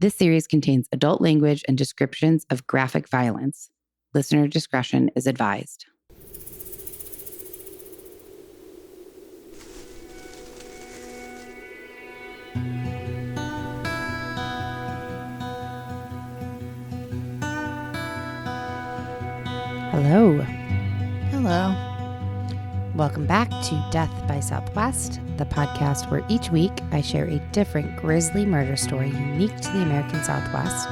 This series contains adult language and descriptions of graphic violence. Listener discretion is advised. Hello. Hello. Welcome back to Death by Southwest, the podcast where each week I share a different grisly murder story unique to the American Southwest,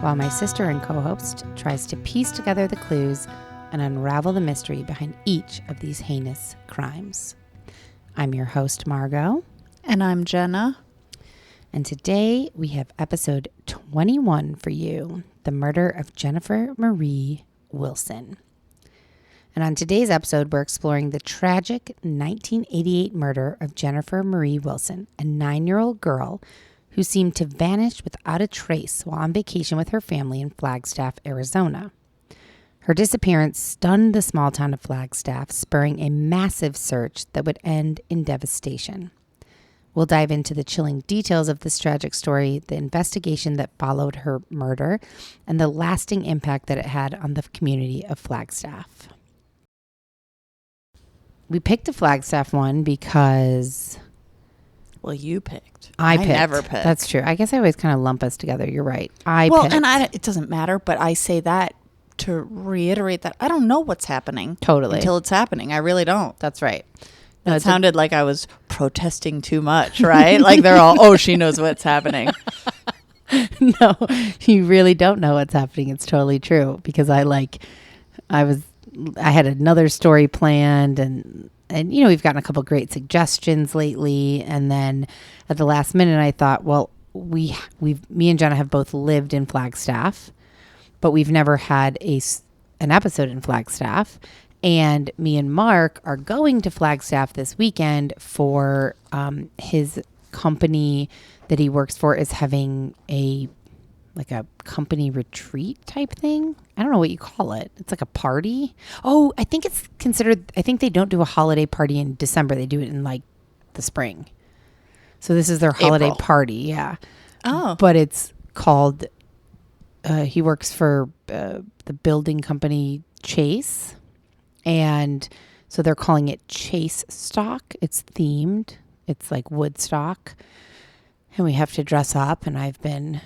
while my sister and co-host tries to piece together the clues and unravel the mystery behind each of these heinous crimes. I'm your host, Margot. And I'm Jenna. And today we have episode 21 for you, the murder of Jennifer Marie Wilson. And on today's episode, we're exploring the tragic 1988 murder of Jennifer Marie Wilson, a 9-year-old girl who seemed to vanish without a trace while on vacation with her family in Flagstaff, Arizona. Her disappearance stunned the small town of Flagstaff, spurring a massive search that would end in devastation. We'll dive into the chilling details of this tragic story, the investigation that followed her murder, and the lasting impact that it had on the community of Flagstaff. We picked a Flagstaff one because... Well, you picked. I picked. Never picked. That's true. I guess I always kind of lump us together. You're right. Well, and it doesn't matter, but I say that to reiterate that I don't know what's happening. Totally. Until it's happening. I really don't. That's right. No, it sounded like I was protesting too much, right? Like they're all, oh, she knows what's happening. No, you really don't know what's happening. It's totally true because I had another story planned and you know, we've gotten a couple great suggestions lately. And then at the last minute, I thought, well, me and Jenna have both lived in Flagstaff, but we've never had an episode in Flagstaff. And me and Mark are going to Flagstaff this weekend for his company that he works for is having a company retreat type thing. I don't know what you call it. It's like a party. Oh, I think they don't do a holiday party in December. They do it in like the spring. So this is their holiday party. Yeah. Oh. But it's called, he works for the building company Chase. And so they're calling it Chase Stock. It's themed. It's like Woodstock. And we have to dress up. And I've been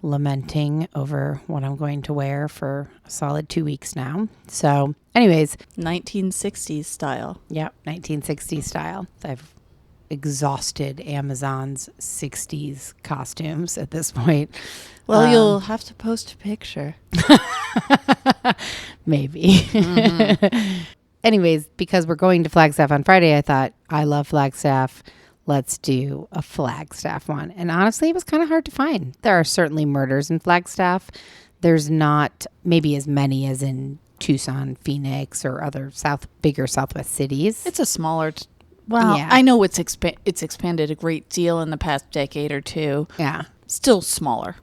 lamenting over what I'm going to wear for a solid 2 weeks now. So anyways. 1960s style. Yep, 1960s style. I've exhausted Amazon's 60s costumes at this point. Well, you'll have to post a picture. Maybe. Mm-hmm. Anyways, because we're going to Flagstaff on Friday, I thought, I love Flagstaff. Let's do a Flagstaff one. And honestly, it was kind of hard to find. There are certainly murders in Flagstaff. There's not maybe as many as in Tucson, Phoenix, or other bigger Southwest cities. It's a smaller... yeah. I know it's expanded a great deal in the past decade or two. Yeah. Still smaller,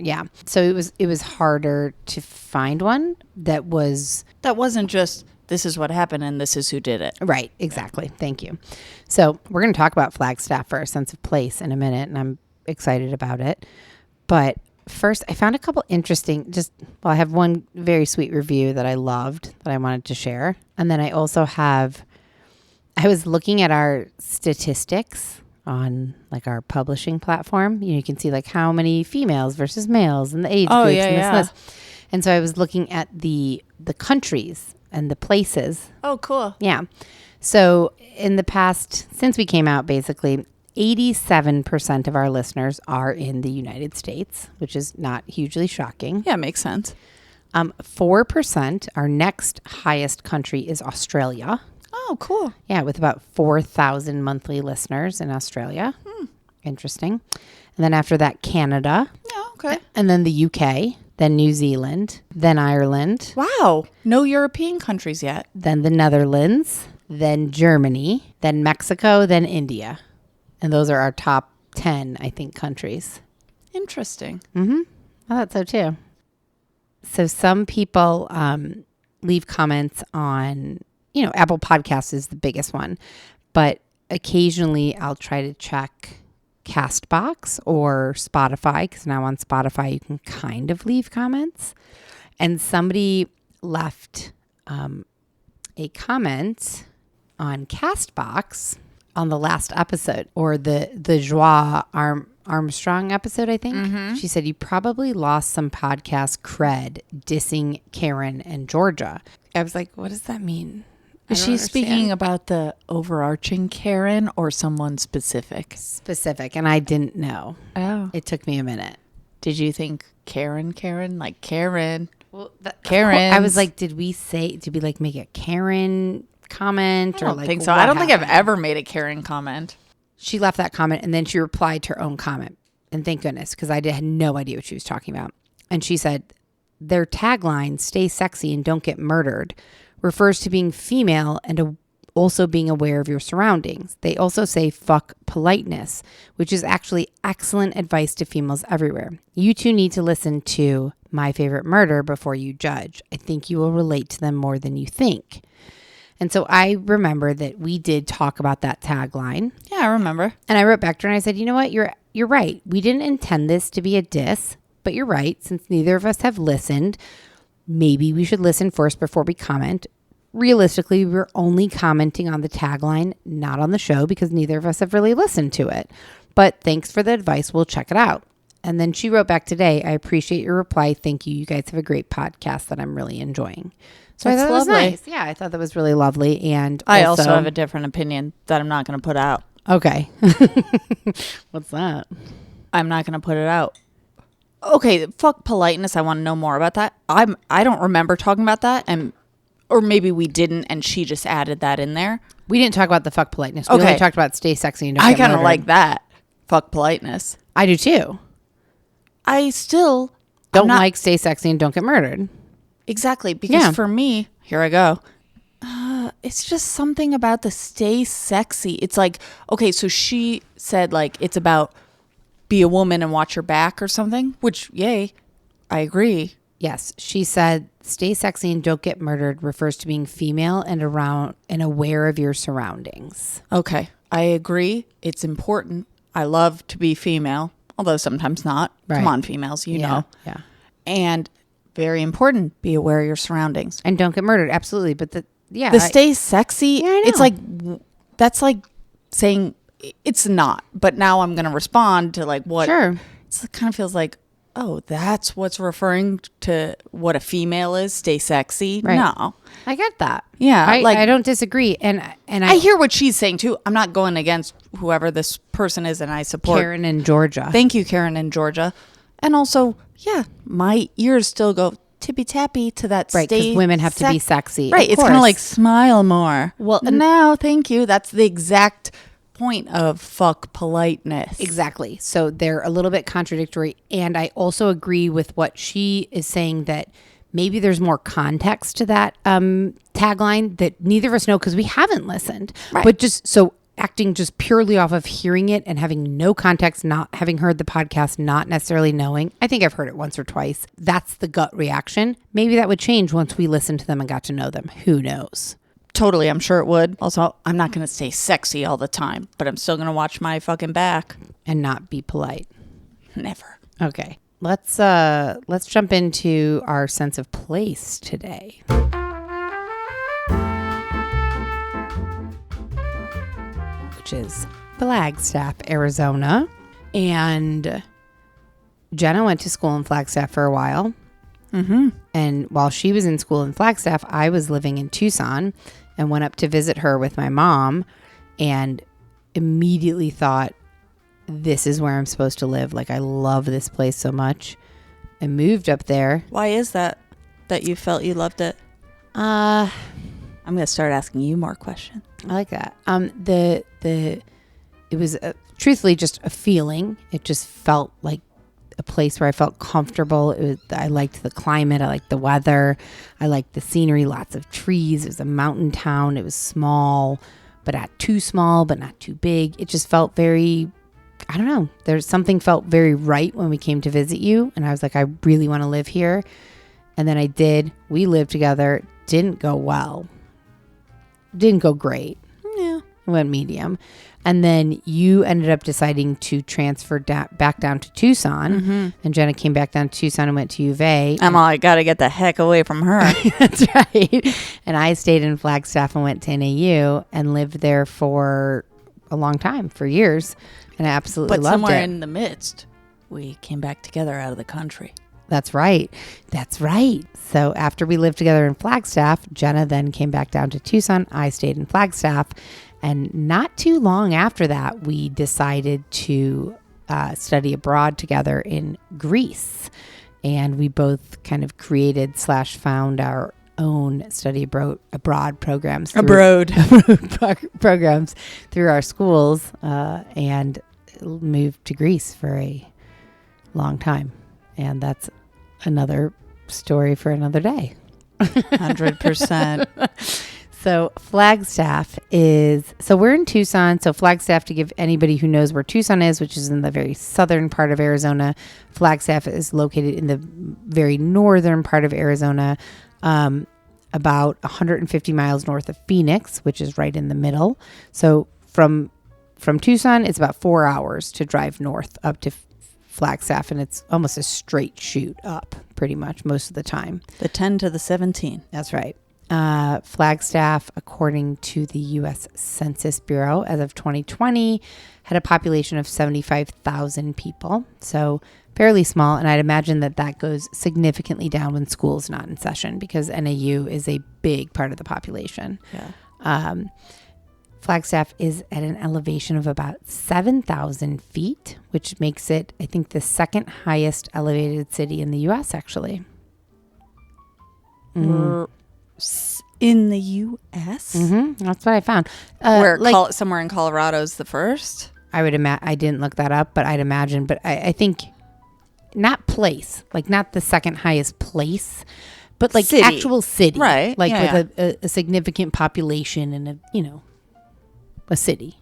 yeah. So it was harder to find one that wasn't just this is what happened and this is who did it. Right, exactly. Thank you. So we're going to talk about Flagstaff for a sense of place in a minute, and I'm excited about it. But first, I found a couple interesting, I have one very sweet review that I loved that I wanted to share. And then I also I was looking at our statistics on like our publishing platform. You can see like how many females versus males and the age groups and this. And so I was looking at the countries and the places. Oh, cool. Yeah. So in the past, since we came out, basically 87% of our listeners are in the United States, which is not hugely shocking. Yeah, makes sense. 4%, our next highest country is Australia. Oh, cool. Yeah, with about 4,000 monthly listeners in Australia. Interesting. And then after that, Canada. Yeah, okay. And then the UK, then New Zealand, then Ireland. Wow. No European countries yet. Then the Netherlands, then Germany, then Mexico, then India. And those are our top 10, I think, countries. Interesting. Mm-hmm. I thought so too. So some people leave comments on, Apple Podcasts is the biggest one, but occasionally I'll try to check Castbox or Spotify, because now on Spotify you can kind of leave comments. And somebody left a comment on Castbox on the last episode, or the Joie Armstrong episode, I think. Mm-hmm. She said, you probably lost some podcast cred dissing Karen and Georgia. I was like, what does that mean? Is she speaking about the overarching Karen or someone specific? Specific, and I didn't know. Oh. It took me a minute. Did you think Karen? Like Karen? Well, Karen. I was like, did we like make a Karen comment? I don't think so. I don't think I've ever made a Karen comment. She left that comment, and then she replied to her own comment. And thank goodness, because I had no idea what she was talking about. And she said, their tagline, stay sexy and don't get murdered, refers to being female and also being aware of your surroundings. They also say fuck politeness, which is actually excellent advice to females everywhere. You two need to listen to My Favorite Murder before you judge. I think you will relate to them more than you think. And so I remember that we did talk about that tagline. Yeah, I remember. And I wrote back to her and I said, you know what? You're right. We didn't intend this to be a diss, but you're right. Since neither of us have listened, maybe we should listen first before we comment. Realistically, we're only commenting on the tagline, not on the show, because neither of us have really listened to it. But thanks for the advice. We'll check it out. And then she wrote back today, I appreciate your reply. Thank you. You guys have a great podcast that I'm really enjoying. So That's I thought lovely. That was nice. Yeah, I thought that was really lovely. And I also have a different opinion that I'm not going to put out. Okay. What's that? I'm not going to put it out. Okay, fuck politeness. I want to know more about that. I don't remember talking about that, or maybe we didn't, and she just added that in there. We didn't talk about the fuck politeness. We only talked about stay sexy and don't get I kind of murdered. like that. Fuck politeness. I do too. I still don't like stay sexy and don't get murdered. Exactly, because for me, here I go. It's just something about the stay sexy. It's like, okay, so she said like it's about be a woman and watch your back or something, which, yay, I agree. Yes, she said stay sexy and don't get murdered refers to being female and around and aware of your surroundings. Okay, I agree. It's important. I love to be female, although sometimes not. Right. Come on, females, you know. Yeah. And very important, be aware of your surroundings. And don't get murdered, absolutely. But the stay sexy, it's like, that's like saying it's not. But now I'm going to respond to like what. Sure. It kind of feels like, oh, that's what's referring to what a female is, stay sexy. Right. No. I get that. Yeah. I don't disagree. And I hear what she's saying too. I'm not going against whoever this person is, and I support Karen in Georgia. Thank you, Karen in Georgia. And also, yeah, my ears still go tippy-tappy to that right, because women have to be sexy. Right, it's kind of like smile more. Well, now, thank you. That's the exact point of fuck politeness. Exactly. So they're a little bit contradictory. And I also agree with what she is saying, that maybe there's more context to that tagline that neither of us know because we haven't listened. Right. But just so acting just purely off of hearing it and having no context, not having heard the podcast, not necessarily knowing. I think I've heard it once or twice. That's the gut reaction. Maybe that would change once we listened to them and got to know them. Who knows? Totally, I'm sure it would. Also, I'm not going to stay sexy all the time, but I'm still going to watch my fucking back. And not be polite. Never. Okay. Let's jump into our sense of place today. Which is Flagstaff, Arizona. And Jenna went to school in Flagstaff for a while. Mm-hmm. And while she was in school in Flagstaff, I was living in Tucson and went up to visit her with my mom and immediately thought, this is where I'm supposed to live. Like, I love this place so much. I moved up there. Why is that you felt you loved it? I'm going to start asking you more questions. I like that. It was truthfully just a feeling. It just felt like a place where I felt comfortable. I liked the climate. I liked the weather. I liked the scenery, lots of trees. It was a mountain town. It was small, but not too small, but not too big. It just felt very, I don't know. There's something felt very right when we came to visit you. And I was like, I really want to live here. And then I did. We lived together. Didn't go well. Didn't go great. Yeah. It went medium. And then you ended up deciding to transfer back down to Tucson. And Jenna came back down to Tucson and went to U of A. I got to get the heck away from her. That's right. And I stayed in Flagstaff and went to NAU and lived there for a long time, for years. And I absolutely loved it. But somewhere in the midst, we came back together out of the country. That's right. That's right. So after we lived together in Flagstaff, Jenna then came back down to Tucson. I stayed in Flagstaff. And not too long after that, we decided to study abroad together in Greece. And we both kind of created / found our own study abroad programs. Programs through our schools and moved to Greece for a long time. And that's another story for another day. 100%. So Flagstaff so we're in Tucson. So Flagstaff, to give anybody who knows where Tucson is, which is in the very southern part of Arizona, Flagstaff is located in the very northern part of Arizona, about 150 miles north of Phoenix, which is right in the middle. So from Tucson, it's about 4 hours to drive north up to Flagstaff, and it's almost a straight shoot up pretty much most of the time. The 10 to the 17. That's right. Flagstaff, according to the U.S. Census Bureau, as of 2020, had a population of 75,000 people. So fairly small. And I'd imagine that goes significantly down when school's not in session, because NAU is a big part of the population. Yeah. Flagstaff is at an elevation of about 7,000 feet, which makes it, I think, the second highest elevated city in the U.S., actually. In the U.S.? Mm-hmm. That's what I found. Somewhere in Colorado is the first? I would imagine. I didn't look that up, but I'd imagine. But I think not place, like not the second highest place, but like city. Actual city. Right. Like with a significant population and a city.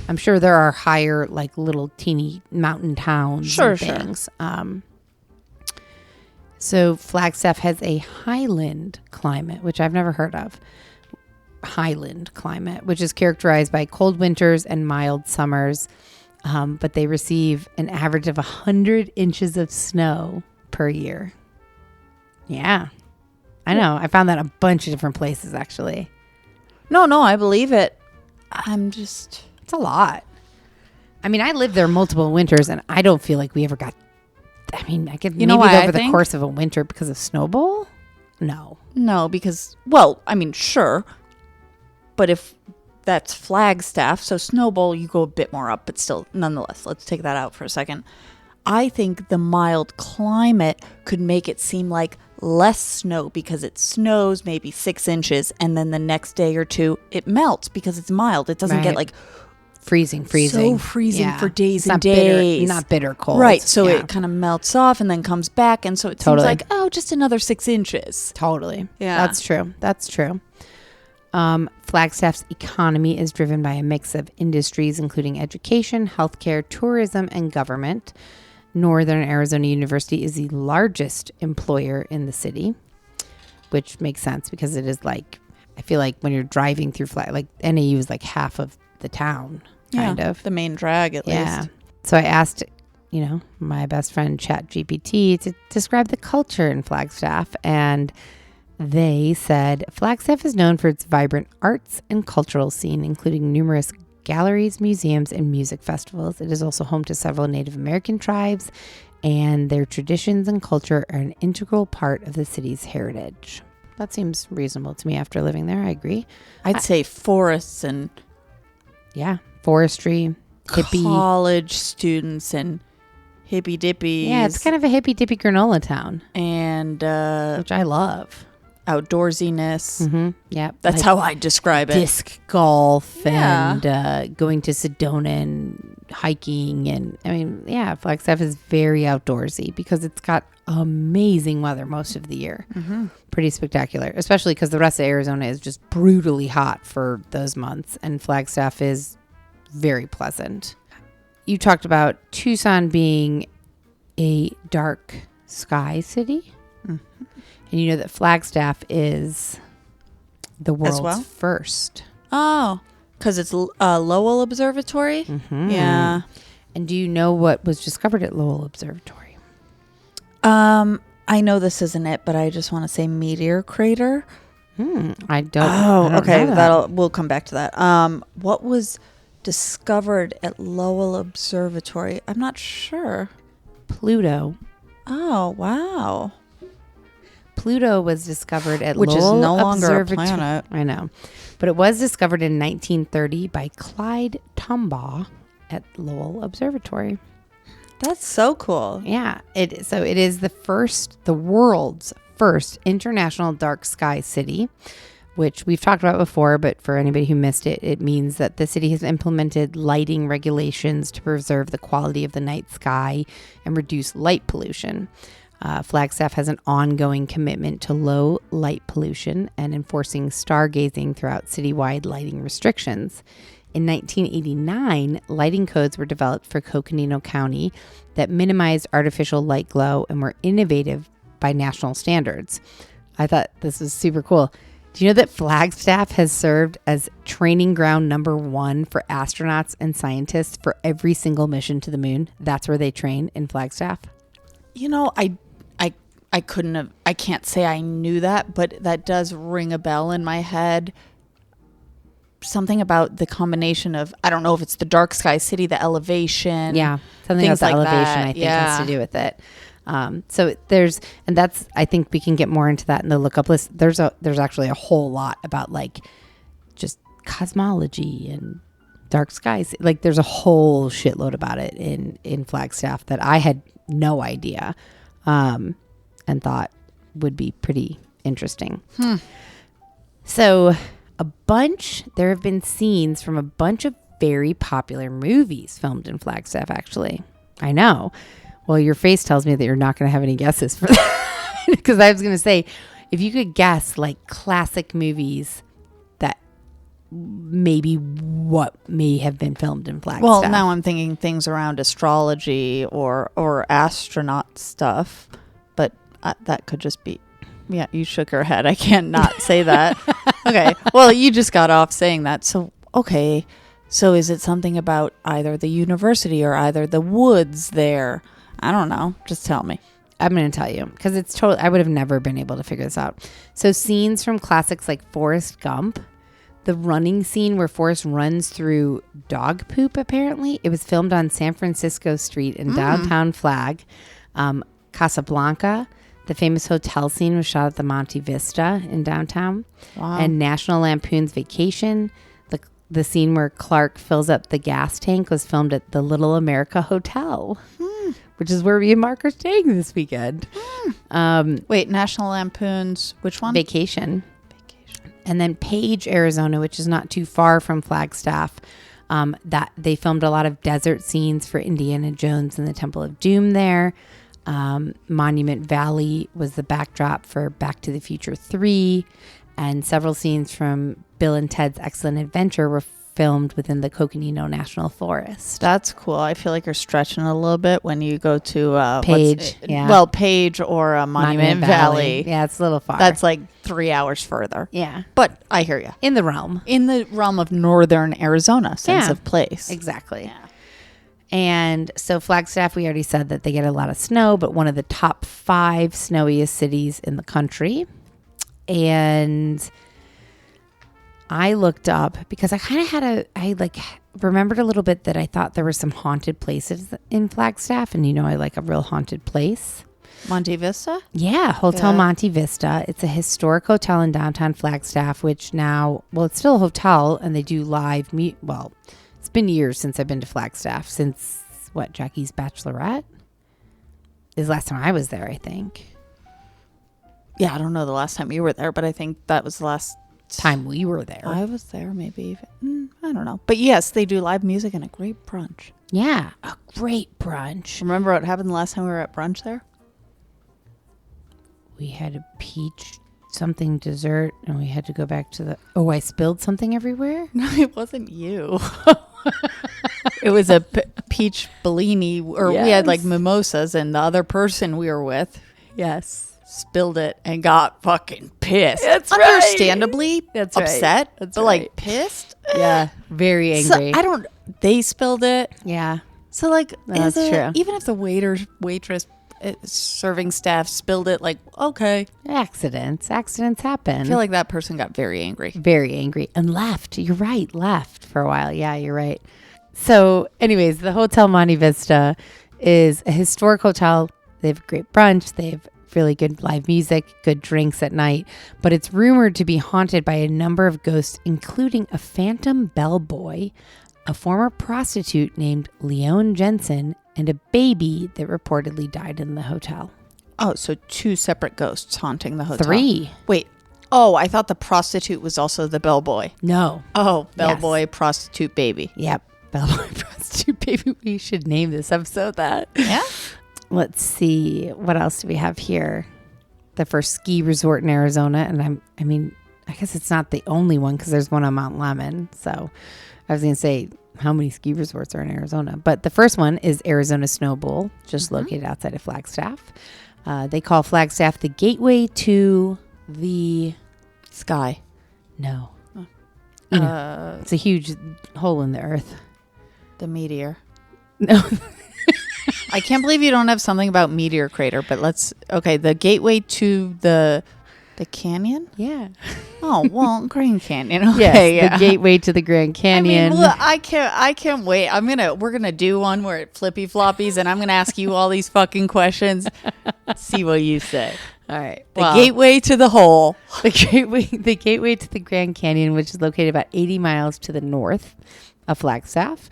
I'm sure there are higher, like little teeny mountain towns and things. Sure. So Flagstaff has a highland climate, which I've never heard of. Highland climate, which is characterized by cold winters and mild summers. But they receive an average of 100 inches of snow per year. Yeah. I know. I found that a bunch of different places, actually. No, I believe it. It's a lot. I mean, I lived there multiple winters, and I don't feel like we ever got... I mean, I could maybe over the course of a winter because of Snowball? No, because... Well, I mean, sure. But if that's Flagstaff, so Snowball, you go a bit more up, but still, nonetheless, let's take that out for a second. I think the mild climate could make it seem like less snow because it snows maybe 6 inches, and then the next day or two, it melts because it's mild. It doesn't get like... Freezing. So freezing for days and days. Not bitter cold. Right. So it kind of melts off and then comes back. And so it seems like, just another 6 inches. Totally. Yeah. That's true. Flagstaff's economy is driven by a mix of industries, including education, healthcare, tourism, and government. Northern Arizona University is the largest employer in the city, which makes sense because it is like, I feel like when you're driving through NAU is like half of the town. Kind of. The main drag, at least. So I asked, my best friend ChatGPT to describe the culture in Flagstaff. And they said, Flagstaff is known for its vibrant arts and cultural scene, including numerous galleries, museums, and music festivals. It is also home to several Native American tribes, and their traditions and culture are an integral part of the city's heritage. That seems reasonable to me after living there. I agree. I'd say forests and... Yeah, forestry, hippie. College students and hippie dippies. Yeah, it's kind of a hippie dippy granola town. And... which I love. Outdoorsiness. Mm-hmm. Yeah. That's how I describe it. Disc golf and going to Sedona and hiking. And I mean, Flagstaff is very outdoorsy because it's got amazing weather most of the year. Mm-hmm. Pretty spectacular, especially because the rest of Arizona is just brutally hot for those months. And Flagstaff is very pleasant. You talked about Tucson being a dark sky city. Mm-hmm. And you know that Flagstaff is the world's first. Oh. Because it's Lowell Observatory? Mm-hmm. Yeah. And do you know what was discovered at Lowell Observatory? I know this isn't it, but I just want to say meteor crater. I don't. Oh, okay. We'll come back to that. What was discovered at Lowell Observatory? I'm not sure. Pluto. Oh, wow. Pluto was discovered at Which Lowell is no longer Observatory. a planet. I know. But it was discovered in 1930 by Clyde Tombaugh at Lowell Observatory. That's so cool. Yeah. It is the world's first international dark sky city, which we've talked about before, but for anybody who missed it, it means that the city has implemented lighting regulations to preserve the quality of the night sky and reduce light pollution. Flagstaff has an ongoing commitment to low light pollution and enforcing stargazing throughout citywide lighting restrictions. In 1989, lighting codes were developed for Coconino County that minimized artificial light glow and were innovative by national standards. I thought this was super cool. Do you know that Flagstaff has served as training ground number 1 for astronauts and scientists for every single mission to the moon? That's where they train, in Flagstaff. You know, I can't say I knew that, but that does ring a bell in my head. Something about the combination of, I don't know if it's the dark sky city, the elevation. Yeah, something about the elevation, I think, has to do with it. So I think we can get more into that in the lookup list. There's actually a whole lot about like just cosmology and dark skies. Like there's a whole shitload about it in Flagstaff that I had no idea, and thought would be pretty interesting. So there have been scenes from a bunch of very popular movies filmed in Flagstaff, actually. I know. Well, your face tells me that you're not going to have any guesses for that. Because I was going to say, if you could guess like classic movies that maybe what may have been filmed in Flagstaff. Well, now I'm thinking things around astrology or astronaut stuff. But that could just be... Yeah, you shook your head. I can't not say that. Okay. Well, you just got off saying that. So, okay. So is it something about either the university or either the woods there? I don't know. Just tell me. I'm going to tell you because it's totally, I would have never been able to figure this out. So scenes from classics like Forrest Gump, the running scene where Forrest runs through dog poop, apparently. It was filmed on San Francisco Street in downtown Flag. Casablanca, the famous hotel scene was shot at the Monte Vista in downtown. Wow. And National Lampoon's Vacation, the scene where Clark fills up the gas tank, was filmed at the Little America Hotel, which is where me and Mark are staying this weekend. Wait, National Lampoon's, which one? Vacation. And then Page, Arizona, which is not too far from Flagstaff, that they filmed a lot of desert scenes for Indiana Jones and the Temple of Doom there. Monument Valley was the backdrop for Back to the Future 3, and several scenes from Bill and Ted's Excellent Adventure were filmed within the Coconino National Forest. That's cool. I feel like you're stretching a little bit when you go to Page. Yeah. Well, Page or Monument Valley. Yeah, it's a little far. That's like 3 hours further. Yeah. But I hear you. In the realm. In the realm of northern Arizona, sense of place. Exactly. Yeah. And so Flagstaff, we already said that they get a lot of snow, but one of the top 5 snowiest cities in the country. And I looked up because I kind of remembered a little bit that I thought there were some haunted places in Flagstaff. And I like a real haunted place. Monte Vista? Yeah, Hotel Monte Vista. It's a historic hotel in downtown Flagstaff, which now, it's still a hotel and they do live it's been years since I've been to Flagstaff. Since, Jackie's Bachelorette? Is the last time I was there, I think. Yeah, I don't know the last time you were there, but I think that was the last time we were there. I was there, maybe even. I don't know. But yes, they do live music and a great brunch. Yeah, a great brunch. Remember what happened the last time we were at brunch there? We had a peach something dessert and we had to go back to I spilled something everywhere? No, it wasn't you. It was a peach Bellini, or we had like mimosas, and the other person we were with. Yes. spilled it and got fucking pissed. That's right. Understandably That's right. upset, That's but right. like pissed. Yeah, very So, angry. they spilled it. Yeah, So like, that's true. even if the waitress, serving staff spilled it, like, okay. accidents happen. I feel like that person got very angry. Very angry and left. You're right, left for a while. Yeah, you're right. So anyways, the Hotel Monte Vista is a historic hotel. They have a great brunch. They have really good live music, good drinks at night. But it's rumored to be haunted by a number of ghosts, including a phantom bellboy, a former prostitute named Leone Jensen, and a baby that reportedly died in the hotel. Oh, so 2 separate ghosts haunting the hotel. 3. Wait. Oh, I thought the prostitute was also the bellboy. No. Oh, bellboy, prostitute, baby. Yep. Bellboy, prostitute, baby. We should name this episode that. Yeah. Let's see. What else do we have here? The first ski resort in Arizona. And I guess it's not the only one because there's one on Mount Lemmon. So I was going to say, how many ski resorts are in Arizona? But the first one is Arizona Snow Bowl, just located outside of Flagstaff. They call Flagstaff the gateway to the sky. No. It's a huge hole in the earth. The meteor. No. I can't believe you don't have something about meteor crater, but the gateway to the canyon? Yeah. Oh, well, Grand Canyon. Okay, Yes, yeah. the gateway to the Grand Canyon. I mean, look, I can't wait. We're going to do one where it flippy floppies and I'm going to ask you all these fucking questions. See what you say. All right. The gateway to the hole. The gateway to the Grand Canyon, which is located about 80 miles to the north of Flagstaff.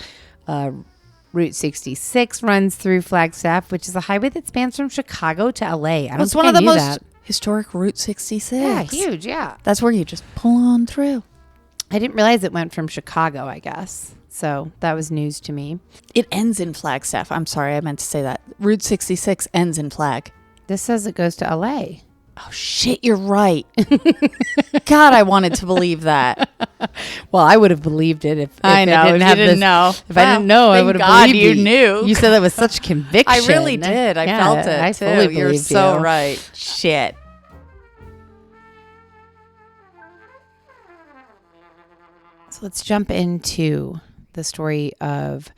Route 66 runs through Flagstaff, which is a highway that spans from Chicago to LA. It's one of the most historic Route 66. Yeah, huge, yeah. That's where you just pull on through. I didn't realize it went from Chicago, I guess. So that was news to me. It ends in Flagstaff. I'm sorry, I meant to say that. Route 66 ends in Flag. This says it goes to LA. Oh, shit, you're right. God, I wanted to believe that. Well, I would have believed it if I know. I didn't If have you didn't this, know. If I didn't know, I would have believed you knew. You said that with such conviction. I really did. I felt it, I too. fully You're believed so you. right. Shit. So let's jump into the story of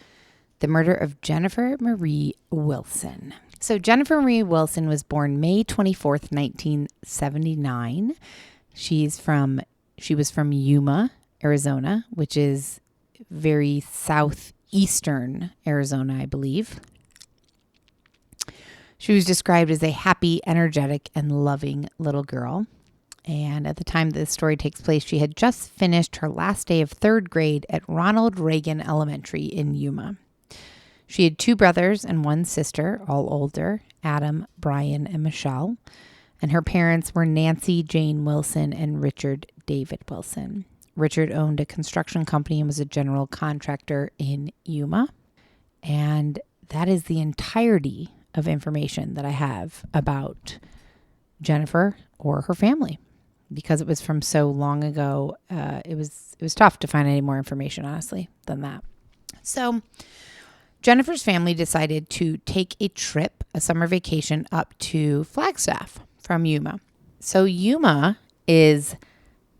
the murder of Jennifer Marie Wilson. So Jennifer Marie Wilson was born May 24th, 1979. She was from Yuma, Arizona, which is very southeastern Arizona, I believe. She was described as a happy, energetic, and loving little girl. And at the time this story takes place, she had just finished her last day of 3rd grade at Ronald Reagan Elementary in Yuma. She had 2 brothers and 1 sister, all older, Adam, Brian, and Michelle. And her parents were Nancy Jane Wilson and Richard David Wilson. Richard owned a construction company and was a general contractor in Yuma. And that is the entirety of information that I have about Jennifer or her family. Because it was from so long ago, it was tough to find any more information, honestly, than that. So Jennifer's family decided to take a trip, a summer vacation, up to Flagstaff from Yuma. So Yuma is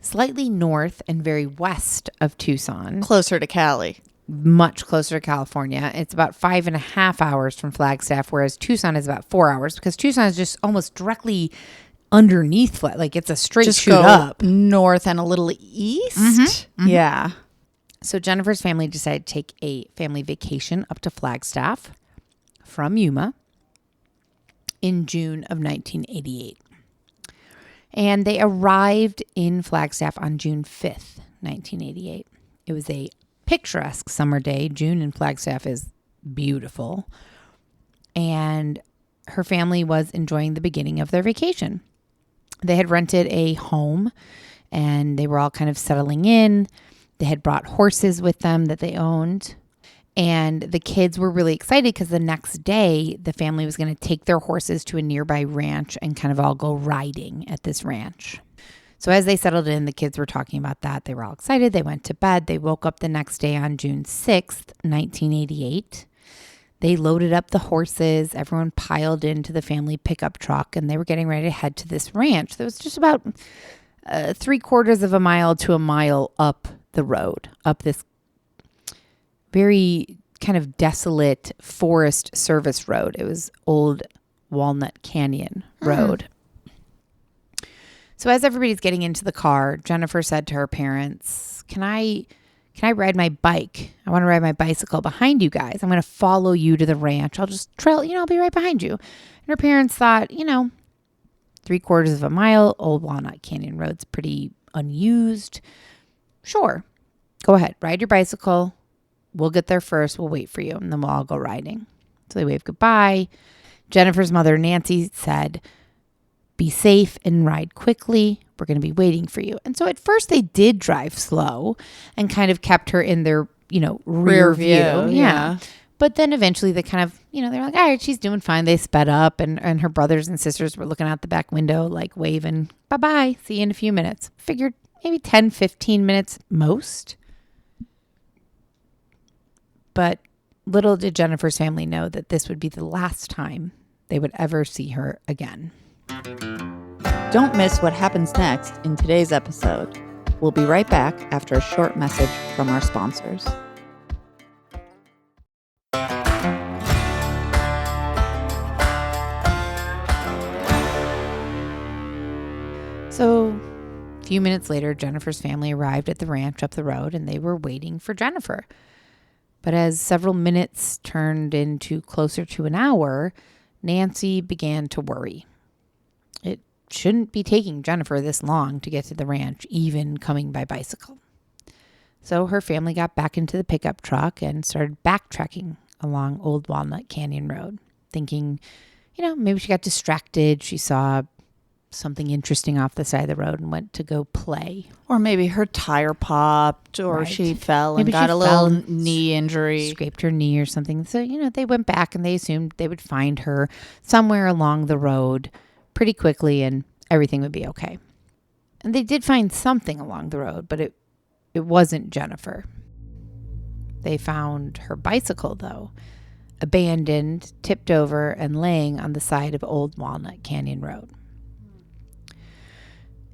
slightly north and very west of Tucson. Closer to Cali. Much closer to California. It's about 5.5 hours from Flagstaff, whereas Tucson is about 4 hours because Tucson is just almost directly underneath like it's a straight just shoot go up north and a little east. Mm-hmm. Yeah. So Jennifer's family decided to take a family vacation up to Flagstaff from Yuma in June of 1988. And they arrived in Flagstaff on June 5th, 1988. It was a picturesque summer day. June in Flagstaff is beautiful. And her family was enjoying the beginning of their vacation. They had rented a home and they were all kind of settling in. They had brought horses with them that they owned. And the kids were really excited because the next day the family was going to take their horses to a nearby ranch and kind of all go riding at this ranch. So as they settled in, the kids were talking about that. They were all excited. They went to bed. They woke up the next day on June 6th, 1988. They loaded up the horses. Everyone piled into the family pickup truck, and they were getting ready to head to this ranch that was just about 3/4 of a mile to a mile up the road, up this very kind of desolate Forest Service road. It was Old Walnut Canyon Road. So as everybody's getting into the car, Jennifer said to her parents, can I ride my bike? I want to ride my bicycle behind you guys. I'm going to follow you to the ranch. I'll just trail, I'll be right behind you. And her parents thought, 3/4 of a mile, Old Walnut Canyon Road's pretty unused. Sure. Go ahead. Ride your bicycle. We'll get there first. We'll wait for you. And then we'll all go riding. So they waved goodbye. Jennifer's mother, Nancy, said, be safe and ride quickly. We're going to be waiting for you. And so at first they did drive slow and kind of kept her in their, rear view. Yeah. But then eventually they kind of, they're like, all right, she's doing fine. They sped up and her brothers and sisters were looking out the back window, like waving, bye-bye, see you in a few minutes. Figured maybe 10, 15 minutes most. But little did Jennifer's family know that this would be the last time they would ever see her again. Don't miss what happens next in today's episode. We'll be right back after a short message from our sponsors. So a few minutes later, Jennifer's family arrived at the ranch up the road and they were waiting for Jennifer. But as several minutes turned into closer to an hour, Nancy began to worry. It shouldn't be taking Jennifer this long to get to the ranch, even coming by bicycle. So her family got back into the pickup truck and started backtracking along Old Walnut Canyon Road, thinking, maybe she got distracted. She saw something interesting off the side of the road and went to go play. Or maybe her tire popped or she fell and maybe got a little knee injury. Scraped her knee or something. So, they went back and they assumed they would find her somewhere along the road pretty quickly and everything would be okay. And they did find something along the road, but it wasn't Jennifer. They found her bicycle, though, abandoned, tipped over, and laying on the side of Old Walnut Canyon Road.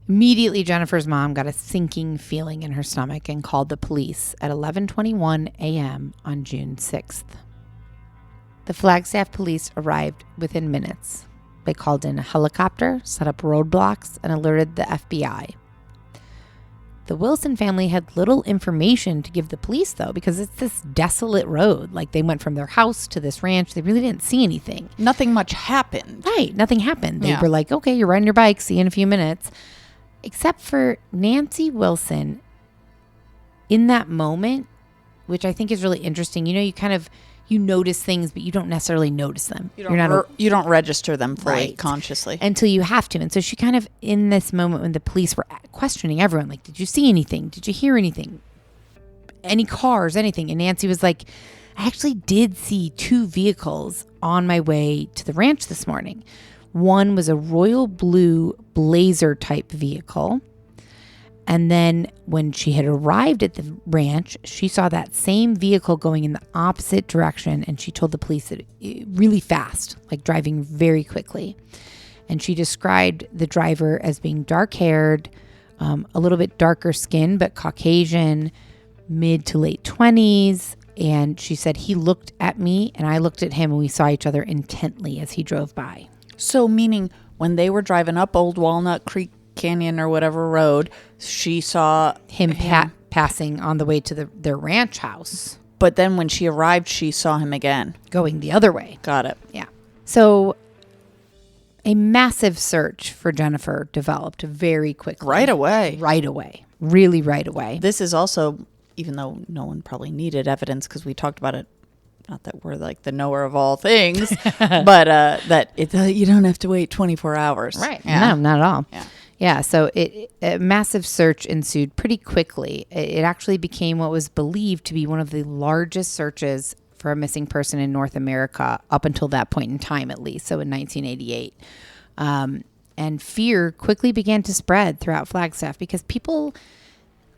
Immediately, Jennifer's mom got a sinking feeling in her stomach and called the police at 11:21 a.m. on June 6th. The Flagstaff police arrived within minutes. They called in a helicopter, set up roadblocks, and alerted the FBI. The Wilson family had little information to give the police, though, because it's this desolate road. Like, they went from their house to this ranch. They really didn't see anything. Nothing much happened. Right. Nothing happened. They were like, okay, you're riding your bike. See you in a few minutes. Except for Nancy Wilson, in that moment, which I think is really interesting. You notice things, but you don't necessarily notice them. You don't register them fully consciously. Until you have to. And so she kind of, in this moment when the police were questioning everyone, like, did you see anything? Did you hear anything? Any cars, anything? And Nancy was like, I actually did see 2 vehicles on my way to the ranch this morning. One was a royal blue Blazer type vehicle. And then when she had arrived at the ranch, she saw that same vehicle going in the opposite direction. And she told the police that really fast, like driving very quickly. And she described the driver as being dark-haired, a little bit darker skin, but Caucasian, mid to late 20s. And she said he looked at me and I looked at him and we saw each other intently as he drove by. So meaning when they were driving up Old Walnut Creek Canyon or whatever road, she saw him passing on the way to their ranch house. But then when she arrived, she saw him again. Going the other way. Got it. Yeah. So a massive search for Jennifer developed very quickly. Right away. Really right away. This is also, even though no one probably needed evidence because we talked about it, not that we're like the knower of all things, but that you don't have to wait 24 hours. Right. Yeah. No, not at all. Yeah. Yeah, so a massive search ensued pretty quickly. It actually became what was believed to be one of the largest searches for a missing person in North America up until that point in time, at least, so in 1988. And fear quickly began to spread throughout Flagstaff because people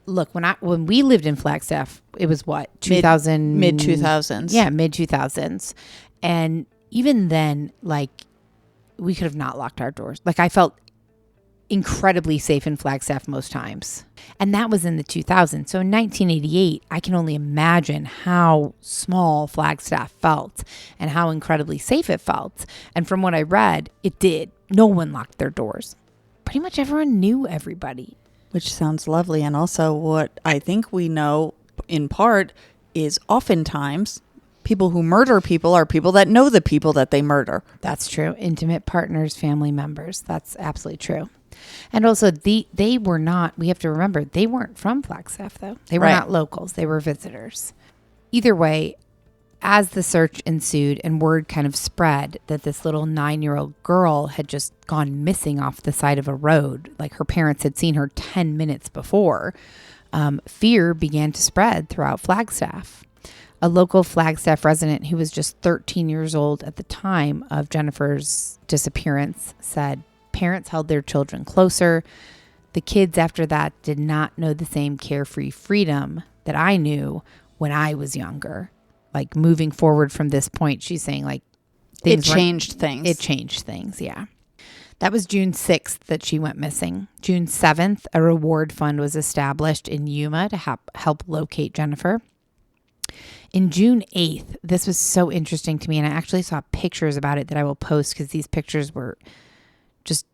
look, when we lived in Flagstaff, it was what, 2000, mid 2000s. Yeah, mid 2000s, and even then, like, we could have not locked our doors. Like, I felt incredibly safe in Flagstaff most times. And that was in the 2000s. So in 1988, I can only imagine how small Flagstaff felt and how incredibly safe it felt. And from what I read, it did. No one locked their doors. Pretty much everyone knew everybody. Which sounds lovely. And also what I think we know in part is oftentimes people who murder people are people that know the people that they murder. That's true. Intimate partners, family members. That's absolutely true. And also, they were not, we have to remember, they weren't from Flagstaff, though. They were not locals. They were visitors. Either way, as the search ensued and word kind of spread that this little 9-year-old girl had just gone missing off the side of a road, like her parents had seen her 10 minutes before, fear began to spread throughout Flagstaff. A local Flagstaff resident who was just 13 years old at the time of Jennifer's disappearance said, parents held their children closer. The kids after that did not know the same carefree freedom that I knew when I was younger. Like, moving forward from this point, she's saying, like, it changed things. It changed things, yeah. That was June 6th that she went missing. June 7th, a reward fund was established in Yuma to help locate Jennifer. In June 8th, this was so interesting to me, and I actually saw pictures about it that I will post because these pictures were just,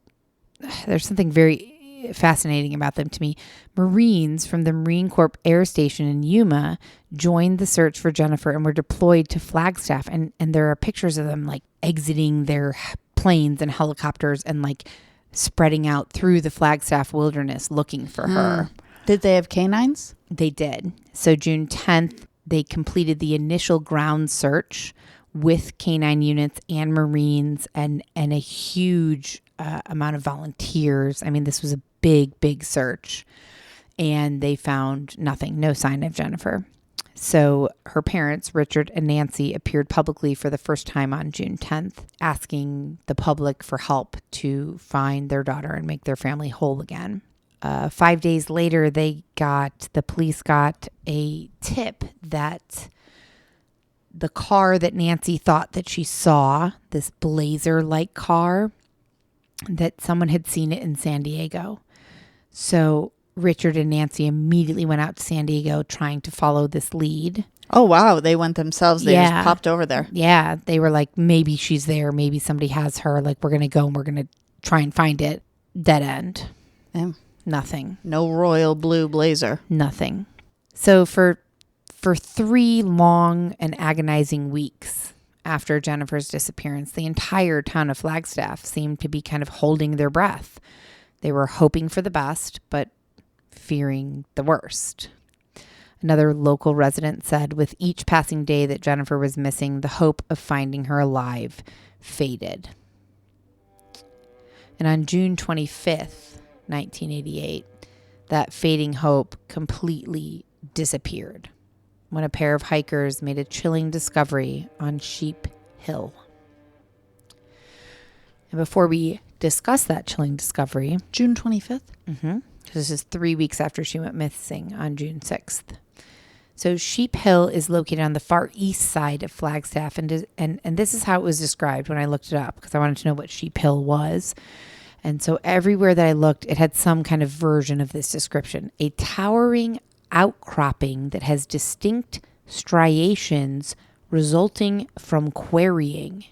there's something very fascinating about them to me. Marines from the Marine Corps Air Station in Yuma joined the search for Jennifer and were deployed to Flagstaff. And there are pictures of them like exiting their planes and helicopters and like spreading out through the Flagstaff wilderness looking for her. Did they have canines? They did. So June 10th, they completed the initial ground search with canine units and Marines and a huge amount of volunteers. I mean, this was a big search. And they found nothing, no sign of Jennifer. So her parents, Richard and Nancy, appeared publicly for the first time on June 10th, asking the public for help to find their daughter and make their family whole again. 5 days later, the police got a tip that the car that Nancy thought that she saw, this Blazer-like car, that someone had seen it in San Diego. So Richard and Nancy immediately went out to San Diego trying to follow this lead. Oh, wow. They went themselves. They just popped over there. Yeah. They were like, maybe she's there. Maybe somebody has her. Like, we're going to go and we're going to try and find it. Dead end. Yeah. Nothing. No royal blue Blazer. Nothing. So for 3 long and agonizing weeks after Jennifer's disappearance, the entire town of Flagstaff seemed to be kind of holding their breath. They were hoping for the best, but fearing the worst. Another local resident said, with each passing day that Jennifer was missing, the hope of finding her alive faded. And on June 25th, 1988, that fading hope completely disappeared when a pair of hikers made a chilling discovery on Sheep Hill. And before we discuss that chilling discovery, June 25th? Mm-hmm. This is 3 weeks after she went missing on June 6th. So Sheep Hill is located on the far east side of Flagstaff. And this is how it was described when I looked it up, because I wanted to know what Sheep Hill was. And so everywhere that I looked, it had some kind of version of this description. A towering outcropping that has distinct striations resulting from quarrying.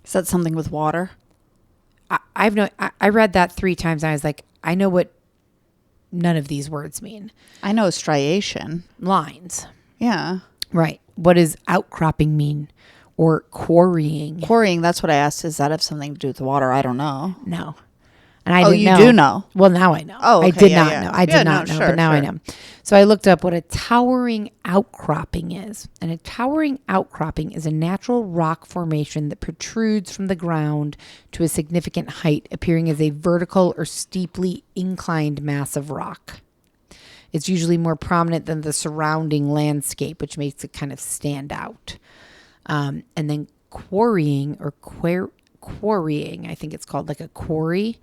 Is that something with water? I read that 3 times and I was like, I know what none of these words mean. I know striation. Lines. Yeah. Right. What does outcropping mean? Or quarrying? Quarrying, that's what I asked. Does that have something to do with water? I don't know. No. And I didn't know. You do know? Well, now I know. Oh, okay. I did not know. I did not know, but now I know. So I looked up what a towering outcropping is. And a towering outcropping is a natural rock formation that protrudes from the ground to a significant height, appearing as a vertical or steeply inclined mass of rock. It's usually more prominent than the surrounding landscape, which makes it kind of stand out. And then quarrying, I think it's called, like a quarry,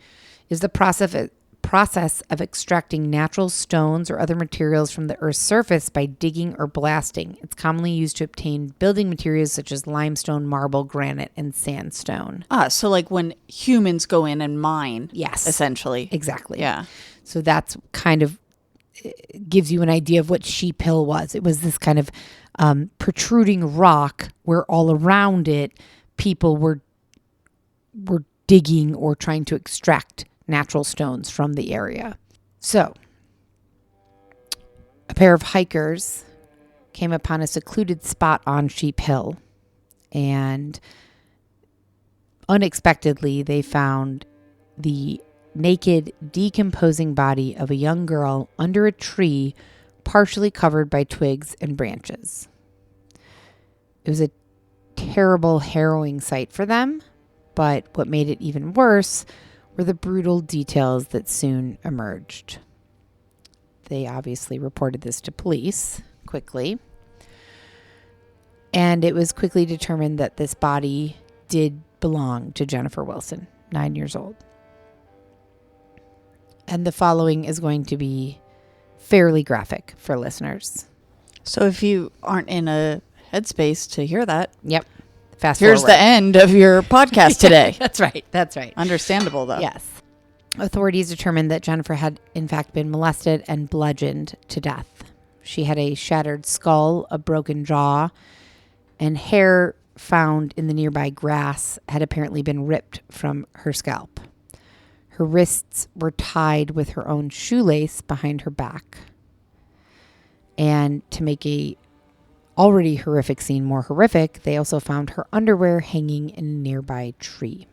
is the process process of extracting natural stones or other materials from the Earth's surface by digging or blasting. It's commonly used to obtain building materials such as limestone, marble, granite, and sandstone. So like when humans go in and mine. Yes. Essentially. Exactly. Yeah. So that's kind of gives you an idea of what Sheep Hill was. It was this kind of protruding rock where all around it people were digging or trying to extract natural stones from the area. So, a pair of hikers came upon a secluded spot on Sheep Hill, and unexpectedly they found the naked, decomposing body of a young girl under a tree, partially covered by twigs and branches. It was a terrible, harrowing sight for them, but what made it even worse were the brutal details that soon emerged. They obviously reported this to police quickly, and it was quickly determined that this body did belong to Jennifer Wilson, 9 years old. And the following is going to be fairly graphic for listeners. So if you aren't in a headspace to hear that. Yep. Fast Here's forward. the end of your podcast today. That's right. That's right. Understandable, though. Yes. Authorities determined that Jennifer had, in fact, been molested and bludgeoned to death. She had a shattered skull, a broken jaw, and hair found in the nearby grass had apparently been ripped from her scalp. Her wrists were tied with her own shoelace behind her back. And to make a already horrific scene more horrific, they also found her underwear hanging in a nearby tree.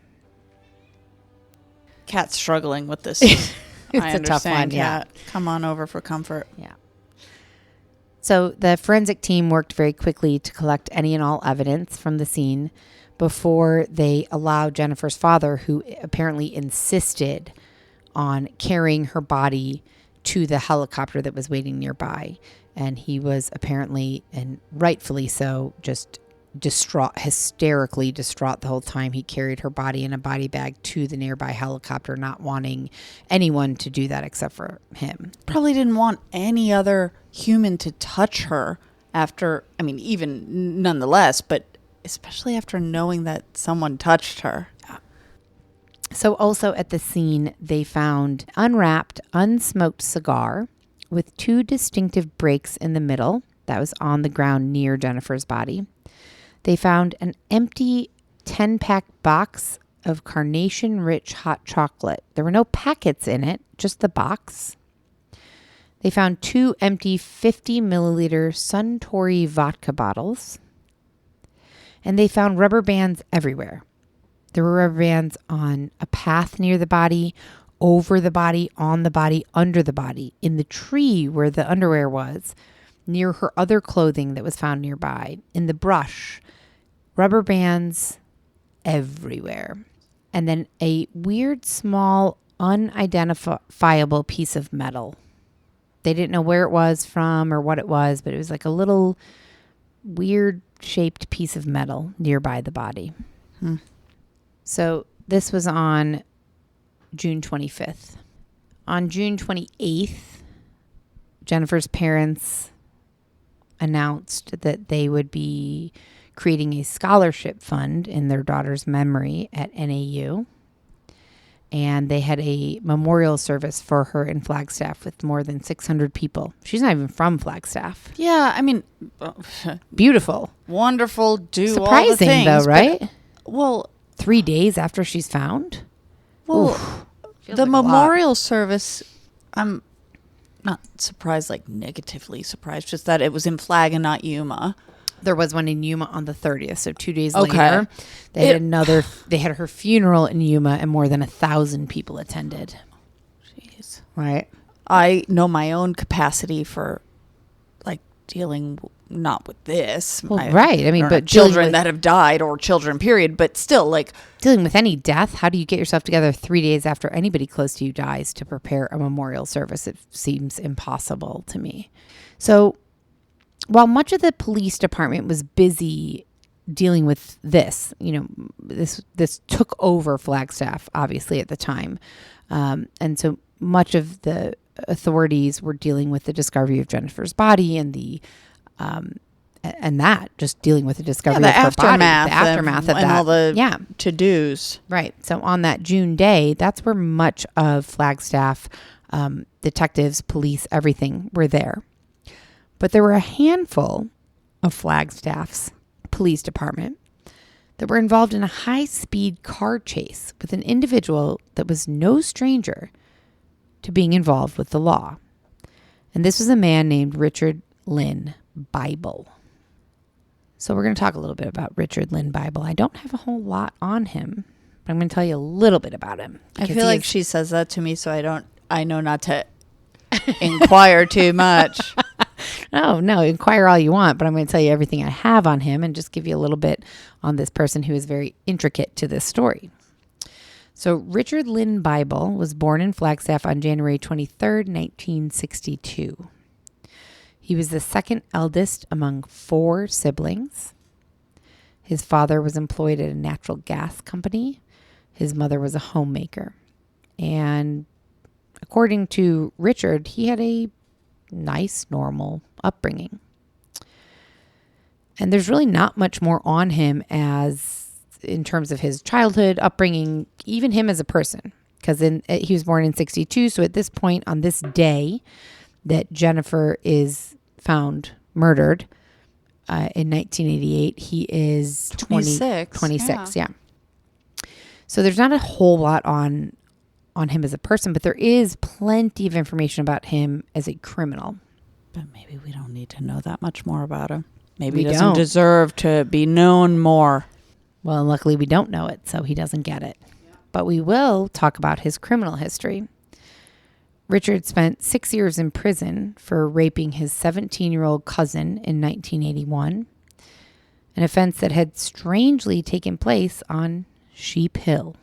Kat's struggling with this. It's I a tough one, yeah. Kat. Come on over for comfort. Yeah. So the forensic team worked very quickly to collect any and all evidence from the scene before they allowed Jennifer's father, who apparently insisted on carrying her body to the helicopter that was waiting nearby. And he was apparently, and rightfully so, just distraught, hysterically distraught the whole time. He carried her body in a body bag to the nearby helicopter, not wanting anyone to do that except for him. Probably didn't want any other human to touch her after, I mean, even nonetheless, but especially after knowing that someone touched her. So also at the scene, they found unwrapped, unsmoked cigar with 2 distinctive breaks in the middle that was on the ground near Jennifer's body. They found an empty 10-pack box of carnation-rich hot chocolate. There were no packets in it, just the box. They found 2 empty 50-milliliter Suntory vodka bottles. And they found rubber bands everywhere. There were rubber bands on a path near the body, over the body, on the body, under the body, in the tree where the underwear was, near her other clothing that was found nearby, in the brush. Rubber bands everywhere. And then a weird, small, unidentifiable piece of metal. They didn't know where it was from or what it was, but it was like a little weird shaped piece of metal nearby the body. So this was on June 25th. On June 28th, Jennifer's parents announced that they would be creating a scholarship fund in their daughter's memory at NAU. And they had a memorial service for her in Flagstaff with more than 600 people. She's not even from Flagstaff. Yeah, I mean, Beautiful. wonderful, do all the Surprising, things. though, right? Well, 3 days after she's found? well, Oof. Feels the like a lot. memorial service, I'm not surprised, like negatively surprised, just that it was in Flag and not Yuma. There was one in Yuma on the 30th, so 2 days Okay. later. They had her funeral in Yuma, and more than 1,000 people attended. Jeez. Right. I know my own capacity for like dealing not with this. Well, right. I mean, or but children dealing with- that have died or children, period. But still, like, Dealing with any death, how do you get yourself together 3 days after anybody close to you dies to prepare a memorial service? It seems impossible to me. So while much of the police department was busy dealing with this. This took over Flagstaff, obviously, at the time. And so much of the authorities were dealing with the discovery of Jennifer's body and just dealing with the discovery of her body, the aftermath of that, and all the to-dos. Right. So on that June day, that's where much of Flagstaff, detectives, police, everything were there. But there were a handful of Flagstaff's police department that were involved in a high-speed car chase with an individual that was no stranger to being involved with the law. And this was a man named Richard Lynn Bible. So we're going to talk a little bit about Richard Lynn Bible. I don't have a whole lot on him, but I'm going to tell you a little bit about him. I feel like she says that to me, so I know not to inquire too much. No, inquire all you want, but I'm going to tell you everything I have on him and just give you a little bit on this person who is very intricate to this story. So Richard Lynn Bible was born in Flagstaff on January 23rd, 1962. He was the second eldest among 4 siblings. His father was employed at a natural gas company. His mother was a homemaker. And according to Richard, he had a nice, normal upbringing. And there's really not much more on him as in terms of his childhood, upbringing, even him as a person. Because he was born in 62. So at this point, on this day that Jennifer is found murdered in 1988, he is 26. Yeah. So there's not a whole lot on him as a person, but there is plenty of information about him as a criminal. But maybe we don't need to know that much more about him. Maybe he doesn't deserve to be known more. Well, luckily we don't know it, so he doesn't get it. Yeah. But we will talk about his criminal history. Richard spent 6 years in prison for raping his 17-year-old cousin in 1981, an offense that had strangely taken place on Sheep Hill.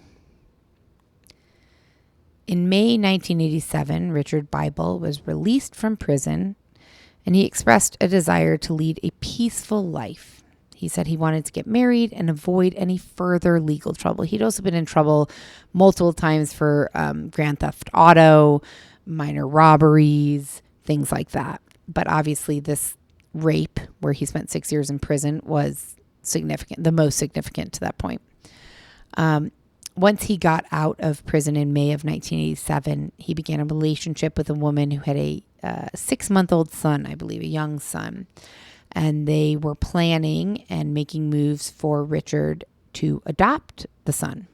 In May 1987, Richard Bible was released from prison, and he expressed a desire to lead a peaceful life. He said he wanted to get married and avoid any further legal trouble. He'd also been in trouble multiple times for grand theft auto, minor robberies, things like that. But obviously this rape, where he spent 6 years in prison, was significant, the most significant to that point. Once he got out of prison in May of 1987, he began a relationship with a woman who had a 6-month-old son, I believe, a young son. And they were planning and making moves for Richard to adopt the son.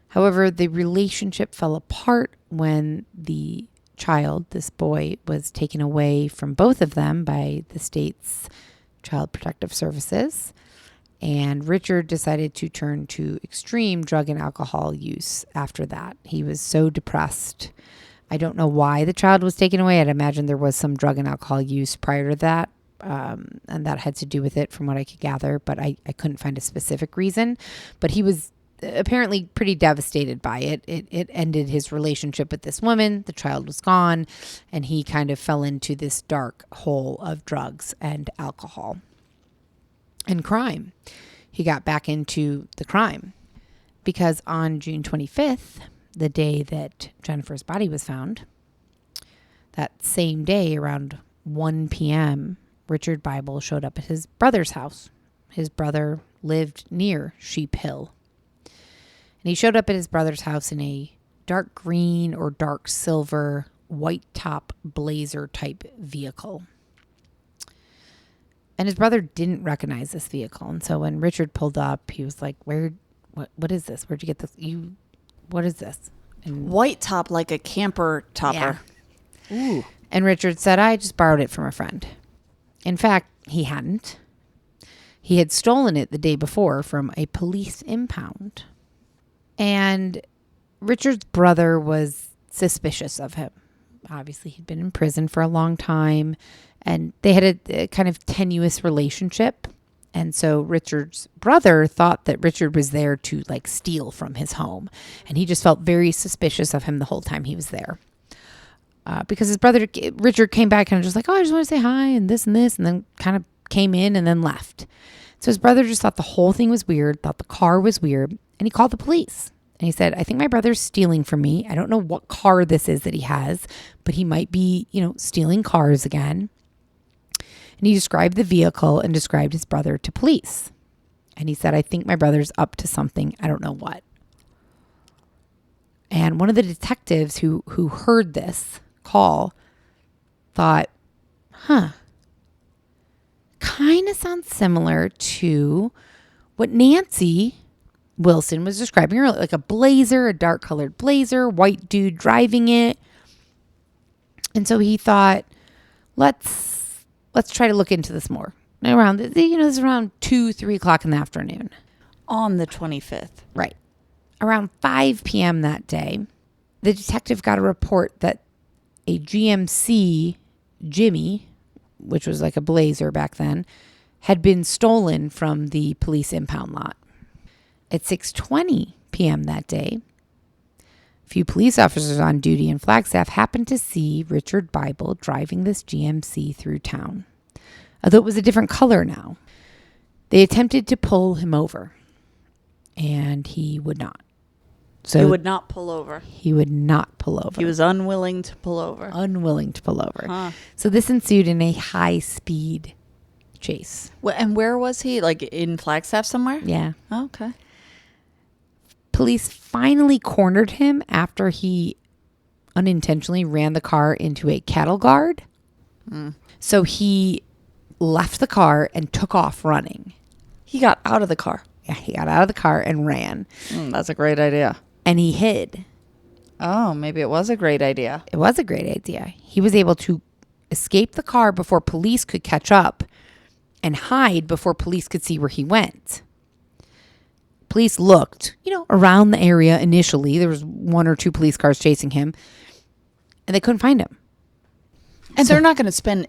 However, the relationship fell apart when the child, this boy, was taken away from both of them by the state's Child Protective Services. And Richard decided to turn to extreme drug and alcohol use after that. He was so depressed. I don't know why the child was taken away. I'd imagine there was some drug and alcohol use prior to that. And that had to do with it from what I could gather, but I couldn't find a specific reason. But he was apparently pretty devastated by it. It ended his relationship with this woman. The child was gone, and he kind of fell into this dark hole of drugs and alcohol and crime. He got back into the crime because on June 25th, the day that Jennifer's body was found, that same day around 1 p.m., Richard Bible showed up at his brother's house. His brother lived near Sheep Hill. And he showed up at his brother's house in a dark green or dark silver white top blazer type vehicle. And his brother didn't recognize this vehicle. And so when Richard pulled up, he was like, what is this? Where'd you get this? What is this? And white top, like a camper topper. Yeah. Ooh. And Richard said, I just borrowed it from a friend. In fact, he hadn't. He had stolen it the day before from a police impound. And Richard's brother was suspicious of him. Obviously, he'd been in prison for a long time, and they had a kind of tenuous relationship. And so Richard's brother thought that Richard was there to like steal from his home. And he just felt very suspicious of him the whole time he was there. Because his brother, Richard, came back and was just like, oh, I just want to say hi and this, and then kind of came in and then left. So his brother just thought the whole thing was weird, thought the car was weird, and he called the police. And he said, I think my brother's stealing from me. I don't know what car this is that he has, but he might be, stealing cars again. And he described the vehicle and described his brother to police. And he said, I think my brother's up to something. I don't know what. And one of the detectives who heard this call thought, kind of sounds similar to what Nancy Wilson was describing earlier, like a blazer, a dark colored blazer, white dude driving it. And so he thought, let's try to look into this more. Around, this is around 2-3 o'clock in the afternoon. On the 25th. Right. Around 5 p.m. that day, the detective got a report that a GMC Jimmy, which was like a blazer back then, had been stolen from the police impound lot. At 6:20 p.m. that day, a few police officers on duty in Flagstaff happened to see Richard Bible driving this GMC through town. Although it was a different color now. They attempted to pull him over, and he would not. So he would not pull over. He would not pull over. He was unwilling to pull over. Unwilling to pull over. Huh. So this ensued in a high-speed chase. And where was he? Like in Flagstaff somewhere? Yeah. Oh, okay. Police finally cornered him after he unintentionally ran the car into a cattle guard. So he left the car and took off running. He got out of the car. Yeah, he got out of the car and ran. That's a great idea. And he hid. Oh, maybe it was a great idea. It was a great idea. He was able to escape the car before police could catch up and hide before police could see where he went. Police looked, around the area initially. There was 1 or 2 police cars chasing him, and they couldn't find him. And they're not going to spend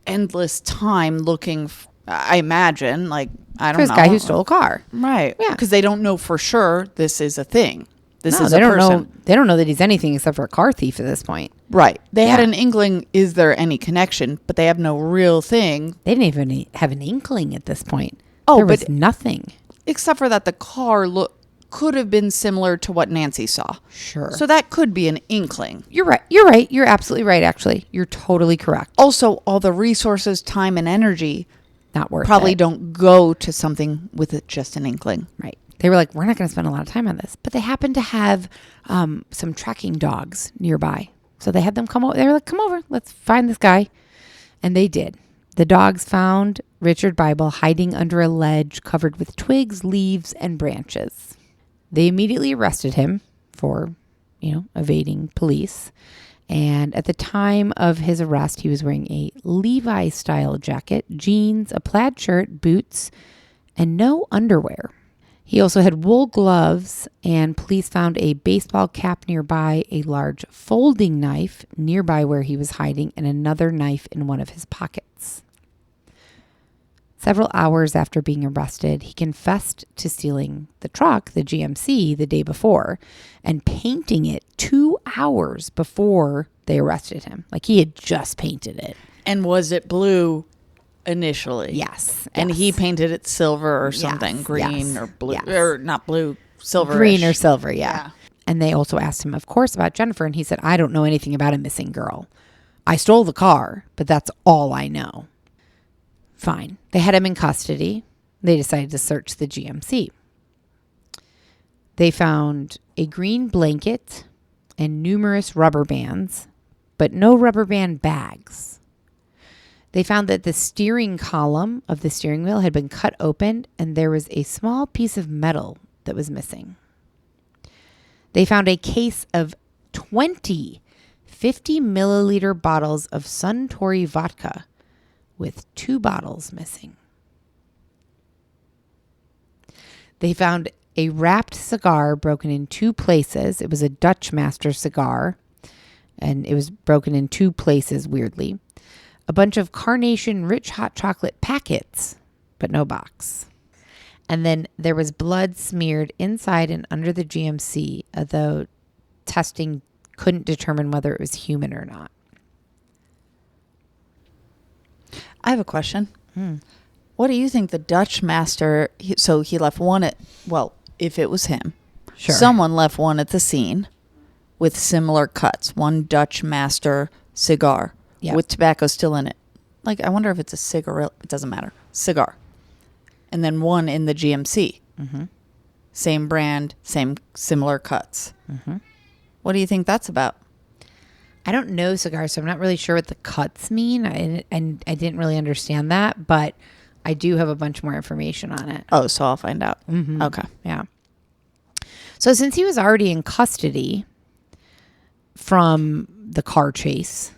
endless time looking, I imagine, I don't know. For this guy who stole a car. Right. Yeah. Because they don't know for sure this is a thing. This is they a don't person. know. They don't know that he's anything except for a car thief at this point. Right. They had an inkling, is there any connection? But they have no real thing. They didn't even have an inkling at this point. Oh, there was but nothing. Except for that the car could have been similar to what Nancy saw. Sure. So that could be an inkling. You're right. You're right. You're absolutely right, actually. You're totally correct. Also, all the resources, time, and energy not worth probably it. Don't go to something with just an inkling. Right. They were like, we're not going to spend a lot of time on this. But they happened to have some tracking dogs nearby. So they had them come over. They were like, come over. Let's find this guy. And they did. The dogs found Richard Bible hiding under a ledge covered with twigs, leaves, and branches. They immediately arrested him for, evading police. And at the time of his arrest, he was wearing a Levi-style jacket, jeans, a plaid shirt, boots, and no underwear. He also had wool gloves, and police found a baseball cap nearby, a large folding knife nearby where he was hiding, and another knife in one of his pockets. Several hours after being arrested, he confessed to stealing the truck, the GMC, the day before, and painting it 2 hours before they arrested him. Like he had just painted it. And was it blue initially? Yes. And he painted it silver or something, green or blue, or not blue, silver. Green or silver, yeah. And they also asked him, of course, about Jennifer, and he said, I don't know anything about a missing girl. I stole the car, but that's all I know. Fine. They had him in custody. They decided to search the GMC. They found a green blanket and numerous rubber bands, but no rubber band bags. They found that the steering column of the steering wheel had been cut open and there was a small piece of metal that was missing. They found a case of 20 50-milliliter bottles of Suntory vodka with 2 bottles missing. They found a wrapped cigar broken in 2 places. It was a Dutch Master cigar, and it was broken in 2 places, weirdly. A bunch of Carnation Rich Hot Chocolate packets, but no box. And then there was blood smeared inside and under the GMC, although testing couldn't determine whether it was human or not. I have a question. What do you think the Dutch master, so he left one at, well, if it was him, Sure. someone left one at the scene with similar cuts. One Dutch master cigar with tobacco still in it. Like, I wonder if it's a cigarette. It doesn't matter. Cigar. And then one in the GMC. Mm-hmm. Same brand, similar cuts. Mm-hmm. What do you think that's about? I don't know cigars, so I'm not really sure what the cuts mean. And I didn't really understand that, but I do have a bunch more information on it. Oh, so I'll find out. Mm-hmm. Okay. Yeah. So since he was already in custody from the car chase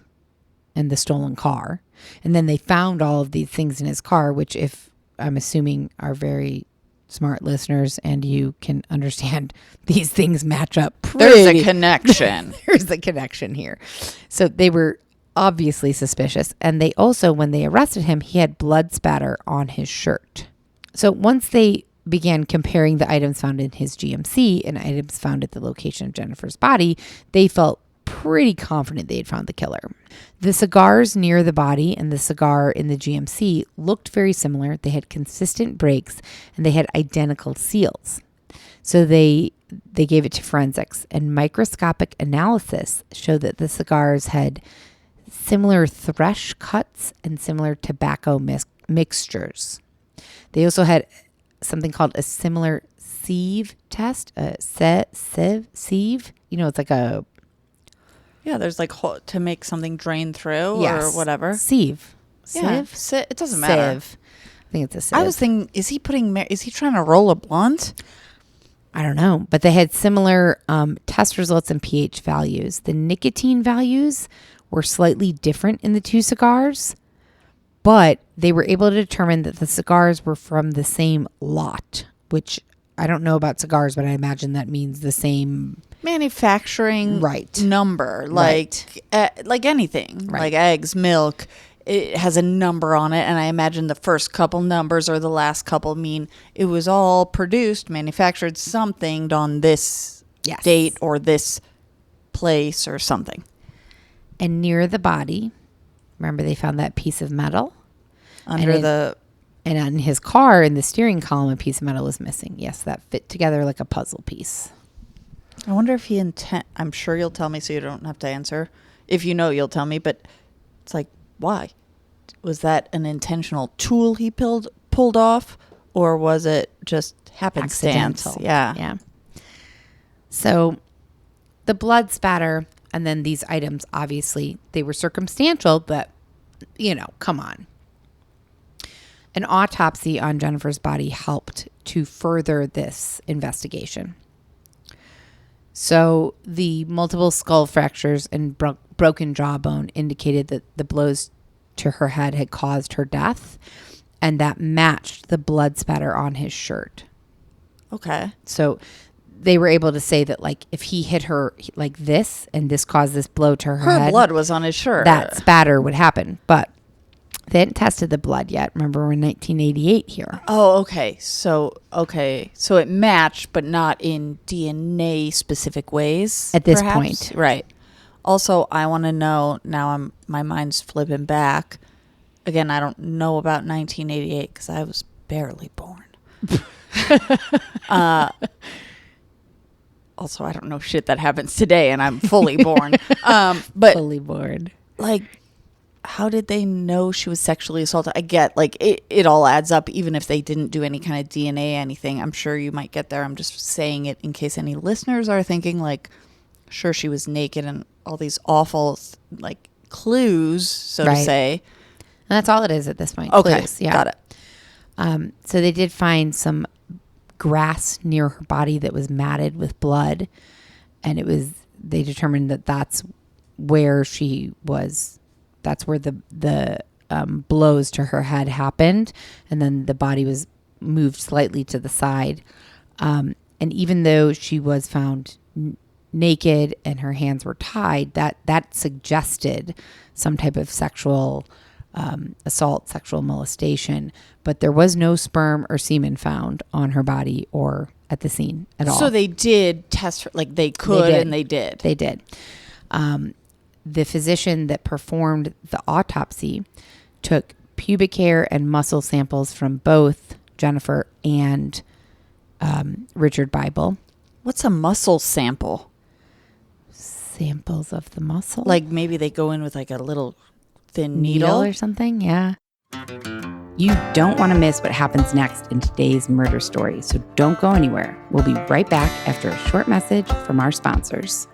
and the stolen car, and then they found all of these things in his car, which, if I'm assuming, are very smart listeners and you can understand, these things match up There's a connection. There's a connection here. So they were obviously suspicious. And they also, when they arrested him, he had blood spatter on his shirt. So once they began comparing the items found in his GMC and items found at the location of Jennifer's body, they felt pretty confident they had found the killer. The cigars near the body and the cigar in the GMC looked very similar. They had consistent breaks and they had identical seals. So they gave it to forensics, and microscopic analysis showed that the cigars had similar thresh cuts and similar tobacco mixtures. They also had something called a similar sieve test, sieve. You know, it's like a... Yeah, there's like to make something drain through or whatever. Sieve. Yeah. Sieve? It doesn't matter. Sieve. I think it's a sieve. I was thinking, is he trying to roll a blunt? I don't know. But they had similar test results and pH values. The nicotine values were slightly different in the two cigars, but they were able to determine that the cigars were from the same lot, which I don't know about cigars, but I imagine that means the same manufacturing number, like anything, like eggs, milk. It has a number on it, and I imagine the first couple numbers or the last couple mean it was all produced, manufactured, something on this date or this place or something. And near the body, remember they found that piece of metal? And on his car, in the steering column, a piece of metal was missing. Yes, that fit together like a puzzle piece. I wonder if he I'm sure you'll tell me so you don't have to answer. If you know, you'll tell me, but it's like, why? Was that an intentional tool he pulled off, or was it just happenstance? Accidental. Yeah. So the blood spatter and then these items, obviously, they were circumstantial, but, come on. An autopsy on Jennifer's body helped to further this investigation. So the multiple skull fractures and broken jawbone indicated that the blows to her head had caused her death, and that matched the blood spatter on his shirt. Okay. So they were able to say that, like, if he hit her like this and this caused this blow to her head, her blood was on his shirt. That spatter would happen. But they hadn't tested the blood yet. Remember, we're in 1988 here. Oh, okay. So it matched, but not in DNA specific ways at this perhaps? point. Right. Also, I want to know, now my mind's flipping back. Again, I don't know about 1988 because I was barely born. Also, I don't know shit that happens today, and I'm fully born. But fully born. Like, how did they know she was sexually assaulted? I get, like, it all adds up, even if they didn't do any kind of DNA, anything. I'm sure you might get there. I'm just saying it in case any listeners are thinking, like, sure, she was naked and all these awful, like, clues, so to say. And that's all it is at this point. Okay, clues. Yeah. Got it. So they did find some grass near her body that was matted with blood, and they determined that that's where she was. That's where the blows to her head happened, and then the body was moved slightly to the side. And even though she was found naked and her hands were tied, that suggested some type of sexual assault, sexual molestation, but there was no sperm or semen found on her body or at the scene at all. So they did test her, like they could, and they did. They did. The physician that performed the autopsy took pubic hair and muscle samples from both Jennifer and Richard Bible. What's a muscle sample? Samples of the muscle. Like maybe they go in with like a little thin needle or something. Yeah. You don't want to miss what happens next in today's murder story, so don't go anywhere. We'll be right back after a short message from our sponsors.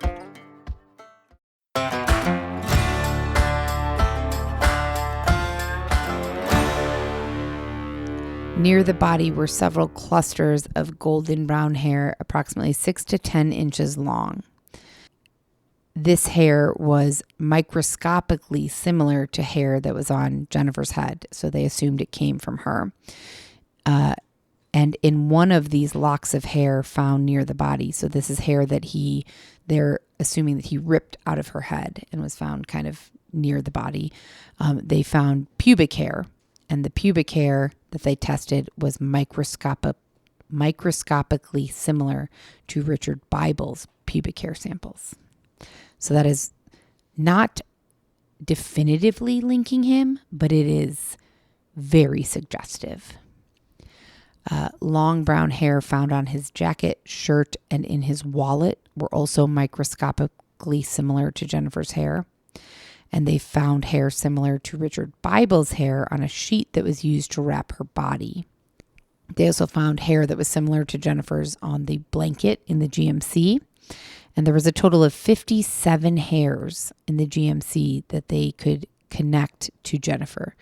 Near the body were several clusters of golden brown hair, approximately 6 to 10 inches long. This hair was microscopically similar to hair that was on Jennifer's head, so they assumed it came from her. And in one of these locks of hair found near the body, so this is hair that they're assuming that he ripped out of her head and was found kind of near the body. They found pubic hair, and the pubic hair that they tested was microscopically similar to Richard Bible's pubic hair samples. So that is not definitively linking him, but it is very suggestive. Long brown hair found on his jacket, shirt, and in his wallet were also microscopically similar to Jennifer's hair. And they found hair similar to Richard Bible's hair on a sheet that was used to wrap her body. They also found hair that was similar to Jennifer's on the blanket in the GMC. And there was a total of 57 hairs in the GMC that they could connect to Jennifer.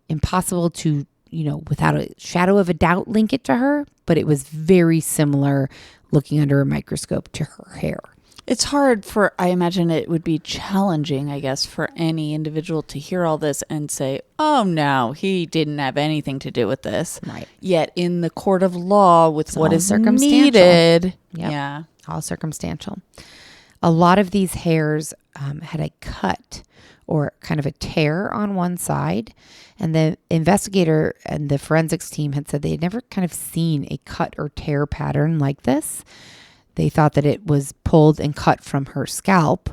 Impossible to, without a shadow of a doubt, link it to her, but it was very similar looking under a microscope to her hair. It's hard I imagine it would be challenging, I guess, for any individual to hear all this and say, oh, no, he didn't have anything to do with this. Right. Yet in the court of law with what is circumstantial. Needed. Yep. Yeah. All circumstantial. A lot of these hairs had a cut or kind of a tear on one side. And the investigator and the forensics team had said they had never kind of seen a cut or tear pattern like this. They thought that it was pulled and cut from her scalp,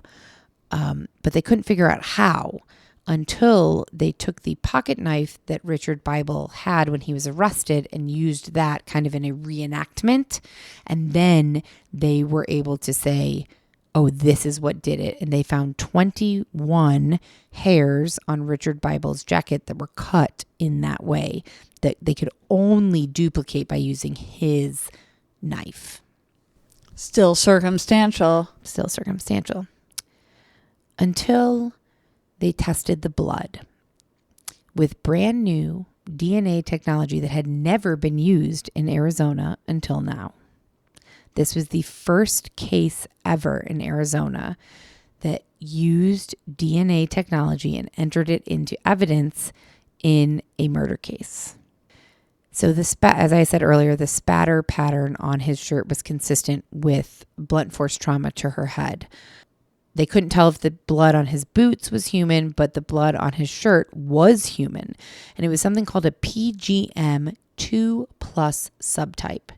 but they couldn't figure out how until they took the pocket knife that Richard Bible had when he was arrested and used that kind of in a reenactment. And then they were able to say, oh, this is what did it. And they found 21 hairs on Richard Bible's jacket that were cut in that way that they could only duplicate by using his knife. Still circumstantial. Still circumstantial. Until they tested the blood with brand new DNA technology that had never been used in Arizona until now. This was the first case ever in Arizona that used DNA technology and entered it into evidence in a murder case. So as I said earlier, the spatter pattern on his shirt was consistent with blunt force trauma to her head. They couldn't tell if the blood on his boots was human, but the blood on his shirt was human. And it was something called a PGM 2+ subtype.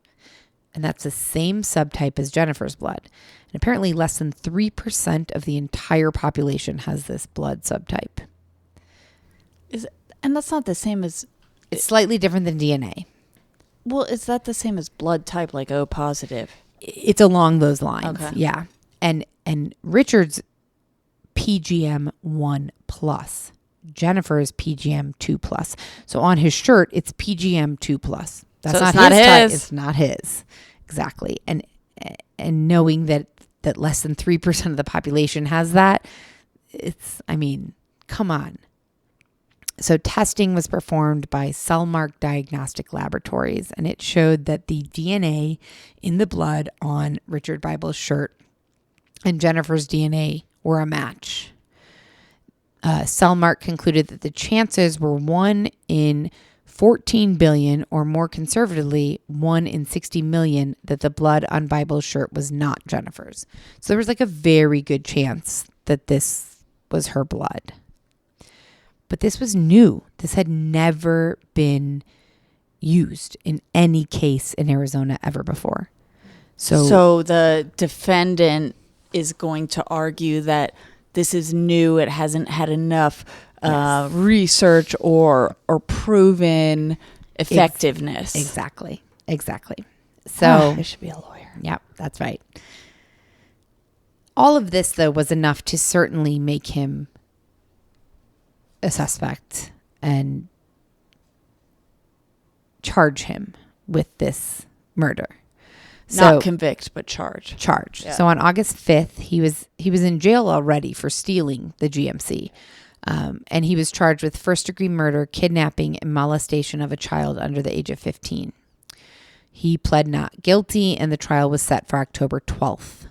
And that's the same subtype as Jennifer's blood. And apparently less than 3% of the entire population has this blood subtype. And that's not the same as... It's slightly different than DNA. Well, is that the same as blood type, like O positive? It's along those lines. Okay. Yeah. And Richard's PGM 1+. Jennifer's PGM 2+. So on his shirt, it's PGM 2+. That's so not his type. It's not his. Exactly. And knowing that less than 3% of the population has that, come on. So testing was performed by Cellmark Diagnostic Laboratories, and it showed that the DNA in the blood on Richard Bible's shirt and Jennifer's DNA were a match. Cellmark concluded that the chances were 1 in 14 billion, or more conservatively, 1 in 60 million, that the blood on Bible's shirt was not Jennifer's. So there was like a very good chance that this was her blood. But this was new. This had never been used in any case in Arizona ever before. So the defendant is going to argue that this is new. It hasn't had enough research or proven effectiveness. Exactly. So I should be a lawyer. Yep, that's right. All of this, though, was enough to certainly make him a suspect and charge him with this murder. Not convict, but charge. Yeah. So on August 5th, he was in jail already for stealing the GMC. And he was charged with first-degree murder, kidnapping, and molestation of a child under the age of 15. He pled not guilty, and the trial was set for October 12th.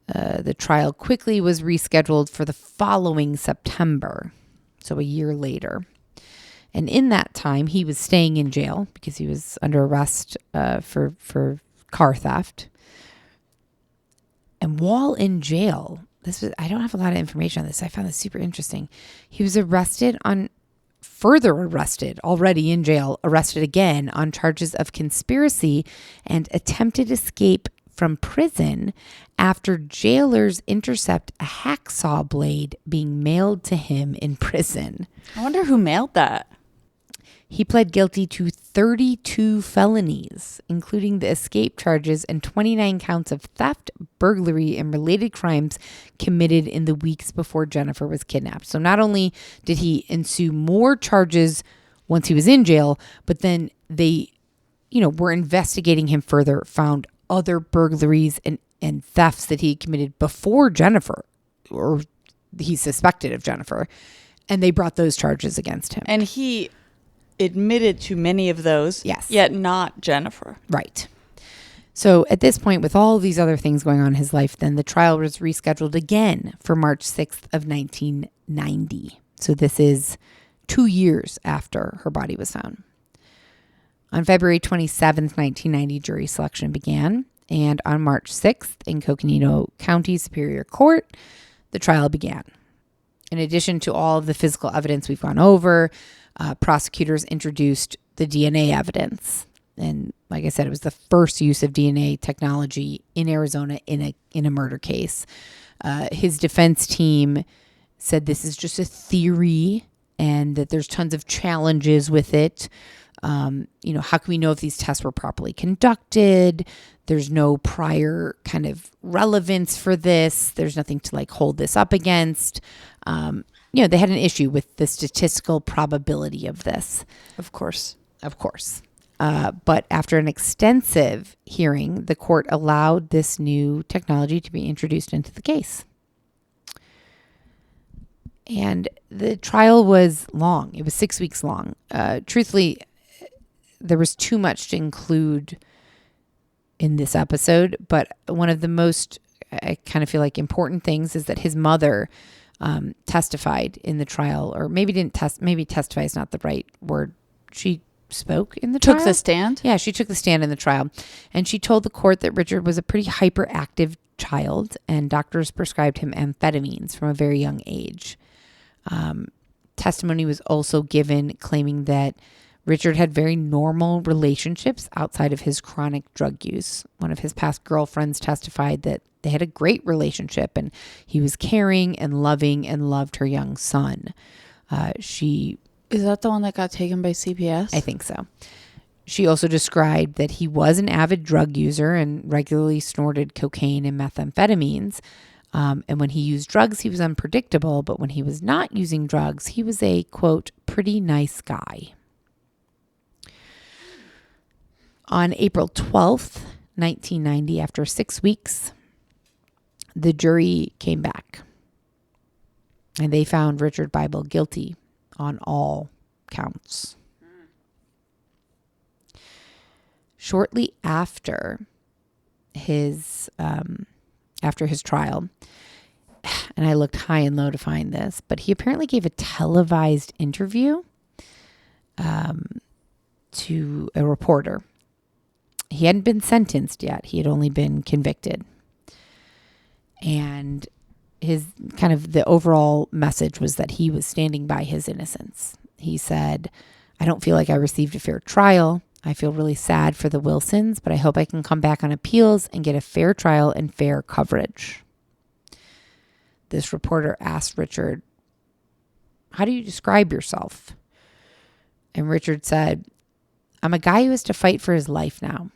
The trial quickly was rescheduled for the following September, so a year later. And in that time, he was staying in jail because he was under arrest for car theft. And while in jail, I don't have a lot of information on this. I found this super interesting. He was arrested already in jail, arrested again on charges of conspiracy and attempted escape from prison after jailers intercept a hacksaw blade being mailed to him in prison. I wonder who mailed that. He pled guilty to 32 felonies, including the escape charges and 29 counts of theft, burglary, and related crimes committed in the weeks before Jennifer was kidnapped. So not only did he ensue more charges once he was in jail, but then they, were investigating him further, found other burglaries and thefts that he had committed before Jennifer, or he suspected of Jennifer, and they brought those charges against him. And he admitted to many of those, yes, yet not Jennifer. Right. So at this point, with all these other things going on in his life, then the trial was rescheduled again for March 6th of 1990. So this is 2 years after her body was found. On February 27th, 1990, jury selection began. And on March 6th, in Coconino County Superior Court, the trial began. In addition to all of the physical evidence we've gone over, prosecutors introduced the DNA evidence. And like I said, it was the first use of DNA technology in Arizona in a murder case. His defense team said this is just a theory and that there's tons of challenges with it. How can we know if these tests were properly conducted? There's no prior kind of relevance for this. There's nothing to hold this up against. They had an issue with the statistical probability of this. Of course. But after an extensive hearing, the court allowed this new technology to be introduced into the case. And the trial was long. It was 6 weeks long. Truthfully, there was too much to include in this episode, but one of the most, I kind of feel like, important things is that his mother testified in the trial, or maybe testify is not the right word. She spoke in the trial. Took the stand? Yeah, she took the stand in the trial. And she told the court that Richard was a pretty hyperactive child and doctors prescribed him amphetamines from a very young age. Testimony was also given claiming that Richard had very normal relationships outside of his chronic drug use. One of his past girlfriends testified that they had a great relationship and he was caring and loving and loved her young son. Is that the one that got taken by CPS? I think so. She also described that he was an avid drug user and regularly snorted cocaine and methamphetamines. And when he used drugs, he was unpredictable. But when he was not using drugs, he was a, quote, pretty nice guy. On April 12th, 1990, after 6 weeks, the jury came back. And they found Richard Bible guilty on all counts. Shortly after his trial, and I looked high and low to find this, but he apparently gave a televised interview to a reporter. He hadn't been sentenced yet. He had only been convicted. And his kind of the overall message was that he was standing by his innocence. He said, "I don't feel like I received a fair trial. I feel really sad for the Wilsons, but I hope I can come back on appeals and get a fair trial and fair coverage." This reporter asked Richard, How do you describe yourself? And Richard said, I'm a guy who has to fight for his life now.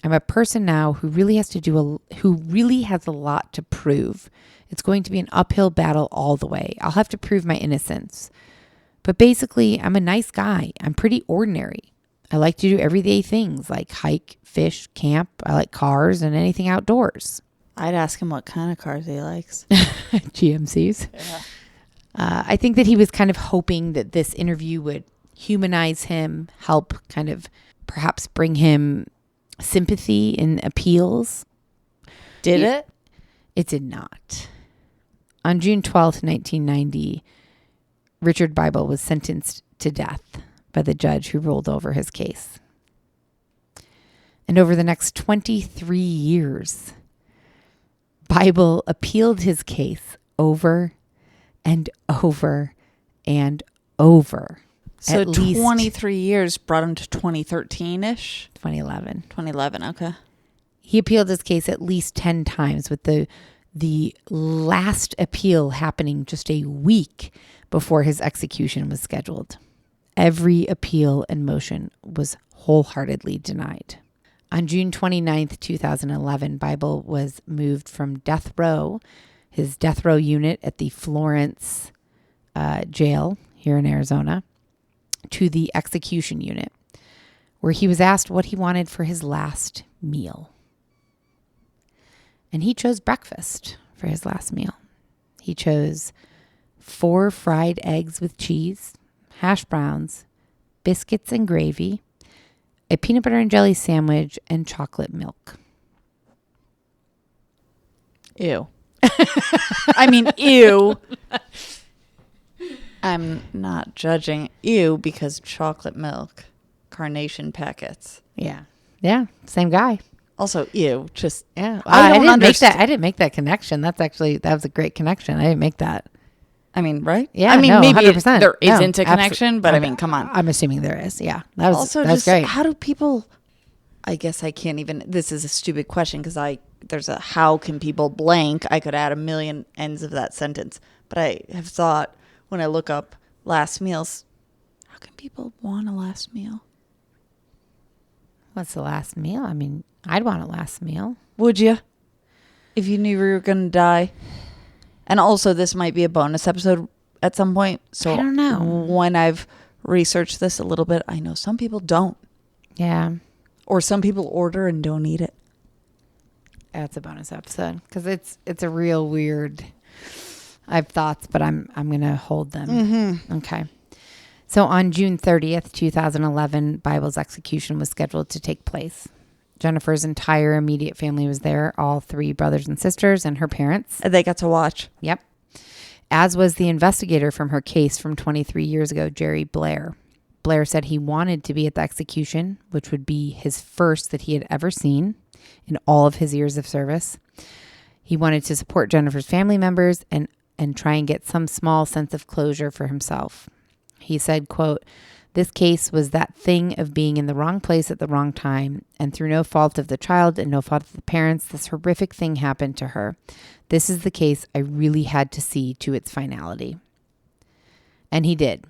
I'm a person now who really has a lot to prove. It's going to be an uphill battle all the way. I'll have to prove my innocence. But basically, I'm a nice guy. I'm pretty ordinary. I like to do everyday things like hike, fish, camp. I like cars and anything outdoors. I'd ask him what kind of cars he likes. GMCs. Yeah. I think that he was kind of hoping that this interview would humanize him, help kind of perhaps bring him sympathy and appeals. Did it? It did not. On June 12th, 1990, Richard Bible was sentenced to death by the judge who ruled over his case. And over the next 23 years, Bible appealed his case over and over and over. So 23 years brought him to 2013-ish? 2011. 2011, okay. He appealed his case at least 10 times, with the last appeal happening just a week before his execution was scheduled. Every appeal and motion was wholeheartedly denied. On June 29th, 2011, Bible was moved from death row, his death row unit at the Florence jail here in Arizona, to the execution unit, where he was asked what he wanted for his last meal. And he chose breakfast for his last meal. He chose 4 fried eggs with cheese, hash browns, biscuits and gravy, a peanut butter and jelly sandwich, and chocolate milk. Ew. I mean, ew. I'm not judging. Ew, because chocolate milk, carnation packets. Yeah. Yeah. Same guy. Also, ew. Just, yeah. I don't understand. I didn't make that connection. That was a great connection. I didn't make that. I mean, right? Yeah. I mean, no, maybe 100%. there isn't a connection, but okay. I mean, come on. I'm assuming there is. Yeah. That was just great. How do people, I guess I can't even, this is a stupid question because there's a how can people blank. I could add a million ends of that sentence. But I have thought when I look up last meals, how can people want a last meal? What's the last meal? I mean, I'd want a last meal. Would you? If you knew you were going to die? And also, this might be a bonus episode at some point. So I don't know. When I've researched this a little bit, I know some people don't. Yeah. Or some people order and don't eat it. That's a bonus episode because it's a real weird. I have thoughts, but I'm going to hold them. Mm-hmm. Okay. So on June 30th, 2011, Bible's execution was scheduled to take place. Jennifer's entire immediate family was there, all 3 brothers and sisters and her parents. They got to watch. Yep. As was the investigator from her case from 23 years ago, Jerry Blair. Blair said he wanted to be at the execution, which would be his first that he had ever seen in all of his years of service. He wanted to support Jennifer's family members and try and get some small sense of closure for himself. He said, quote, "This case was that thing of being in the wrong place at the wrong time, and through no fault of the child and no fault of the parents, this horrific thing happened to her. This is the case I really had to see to its finality." And he did.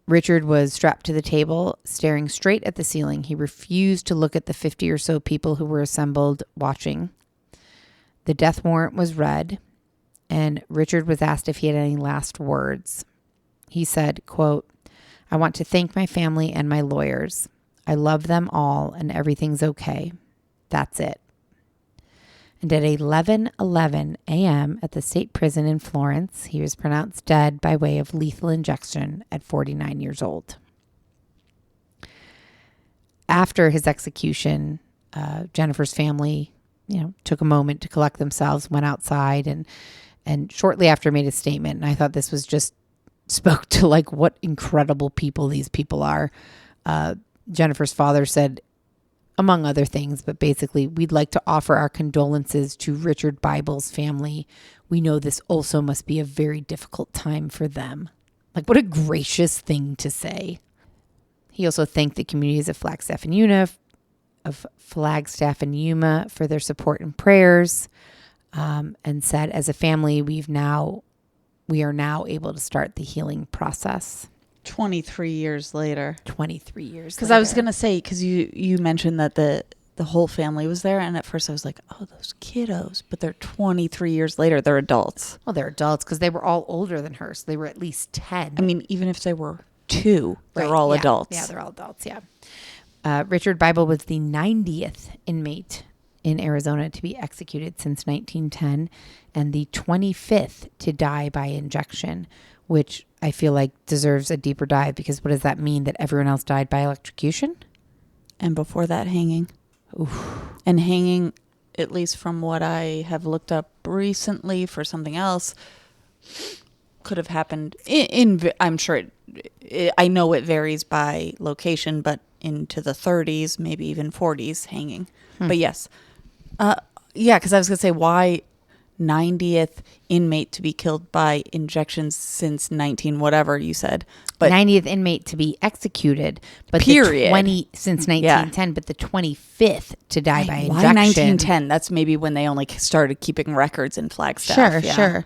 Richard was strapped to the table, staring straight at the ceiling. He refused to look at the 50 or so people who were assembled watching. The death warrant was read, and Richard was asked if he had any last words. He said, quote, "I want to thank my family and my lawyers. I love them all and everything's okay. That's it." And at 11:11 a.m. at the state prison in Florence, he was pronounced dead by way of lethal injection at 49 years old. After his execution, Jennifer's family, took a moment to collect themselves, went outside, and shortly after made a statement. And I thought this was just spoke to like what incredible people these people are. Jennifer's father said, among other things, but basically, "We'd like to offer our condolences to Richard Bible's family. We know this also must be a very difficult time for them." Like, what a gracious thing to say. He also thanked the communities of Flagstaff and Yuma for their support and prayers, and said, "As a family, we've now we are now able to start the healing process. 23 years later. 23 years Because I was going to say, because you mentioned that the whole family was there. And at first I was like, oh, those kiddos. But they're 23 years later. They're adults. Well, they're adults because they were all older than her. So they were at least 10. I mean, even if they were 2, they're Right, all yeah. adults. Yeah, they're all adults, yeah. Richard Bible was the 90th inmate in Arizona to be executed since 1910 and the 25th to die by injection, which I feel like deserves a deeper dive because what does that mean? That everyone else died by electrocution? And before that, hanging. Oof. And hanging, at least from what I have looked up recently for something else, could have happened I'm sure I know it varies by location, but into the 30s, maybe even 40s hanging. But yes. Yeah, because I was going to say, why 90th inmate to be killed by injections since 19 whatever you said. But 90th inmate to be executed, but period. The 20 since 1910, but the 25th to die by injection. Why 1910? That's maybe when they only started keeping records in Flagstaff. Sure.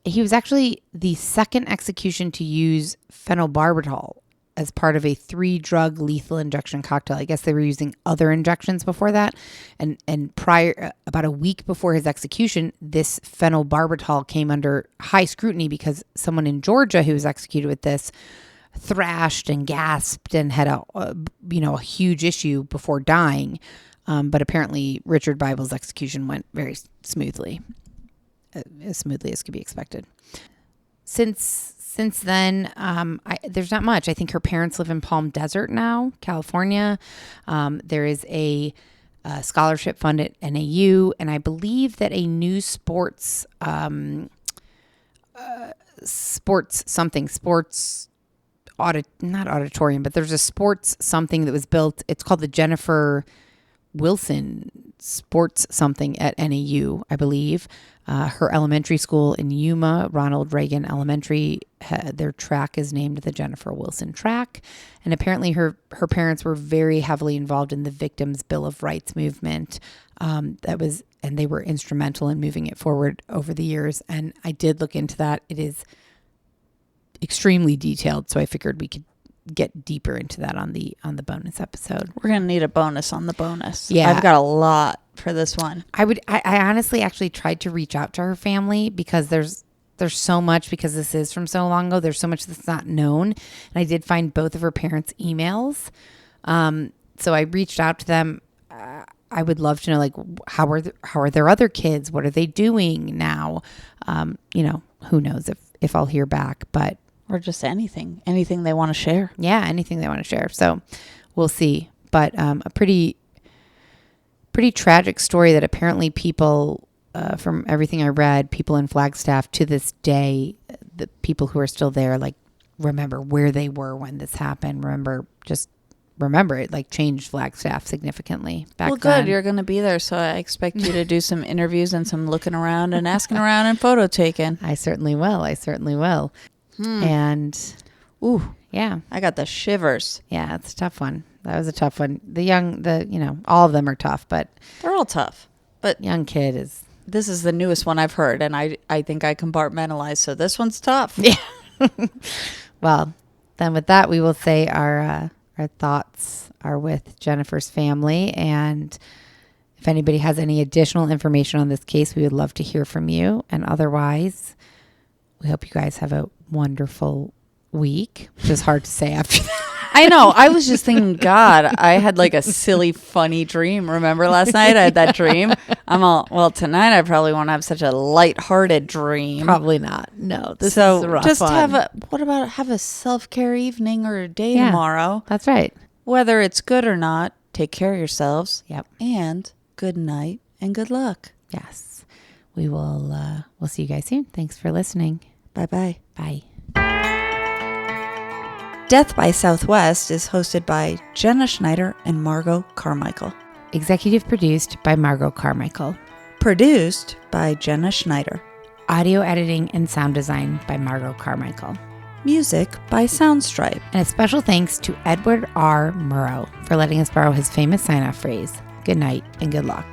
He was actually the second execution to use phenobarbital as part of a 3-drug lethal injection cocktail. I guess they were using other injections before that. And prior, about a week before his execution, this phenobarbital came under high scrutiny because someone in Georgia who was executed with this thrashed and gasped and had a huge issue before dying. But apparently Richard Bible's execution went very smoothly, as smoothly as could be expected. Since then, there's not much. I think her parents live in Palm Desert now, California. There is a scholarship fund at NAU, and I believe that a new sports not auditorium, but there's a sports something that was built. It's called the Jennifer Wilson Sports something at NAU, I believe. Her elementary school in Yuma, Ronald Reagan Elementary, their track is named the Jennifer Wilson track. And apparently her parents were very heavily involved in the Victims' Bill of Rights movement. And they were instrumental in moving it forward over the years. And I did look into that. It is extremely detailed. So I figured we could get deeper into that on the bonus episode. We're going to need a bonus on the bonus. Yeah. I've got a lot for this one. I honestly actually tried to reach out to her family because there's so much, because this is from so long ago. There's so much that's not known. And I did find both of her parents' emails. So I reached out to them. I would love to know, like, how are their other kids? What are they doing now? Who knows if I'll hear back, but. Or just anything they want to share. Yeah, anything they want to share. So we'll see. But a pretty tragic story that apparently people, from everything I read, people in Flagstaff to this day, the people who are still there, like, remember where they were when this happened. Remember it, like, changed Flagstaff significantly back then. Well, good. You're going to be there, so I expect you to do some interviews and some looking around and asking around and photo taking. I certainly will. And, yeah. I got the shivers. Yeah, it's a tough one. That was a tough one. All of them are tough, but. They're all tough. But young kid is. This is the newest one I've heard, and I think I compartmentalize, so this one's tough. Yeah. Well, then with that, we will say our thoughts are with Jennifer's family, and if anybody has any additional information on this case, we would love to hear from you. And otherwise, we hope you guys have a wonderful week, which is hard to say after that. I know. I was just thinking, God, I had like a silly, funny dream. Remember last night I had that dream? I'm all, well, tonight I probably won't have such a lighthearted dream. Probably not. No, this is a rough just one. have a self-care evening or a day tomorrow. That's right. Whether it's good or not, take care of yourselves. Yep. And good night and good luck. Yes. We will, we'll see you guys soon. Thanks for listening. Bye-bye. Bye. Death by Southwest is hosted by Jenna Schneider and Margot Carmichael. Executive produced by Margot Carmichael. Produced by Jenna Schneider. Audio editing and sound design by Margot Carmichael. Music by Soundstripe. And a special thanks to Edward R. Murrow for letting us borrow his famous sign-off phrase, good night and good luck.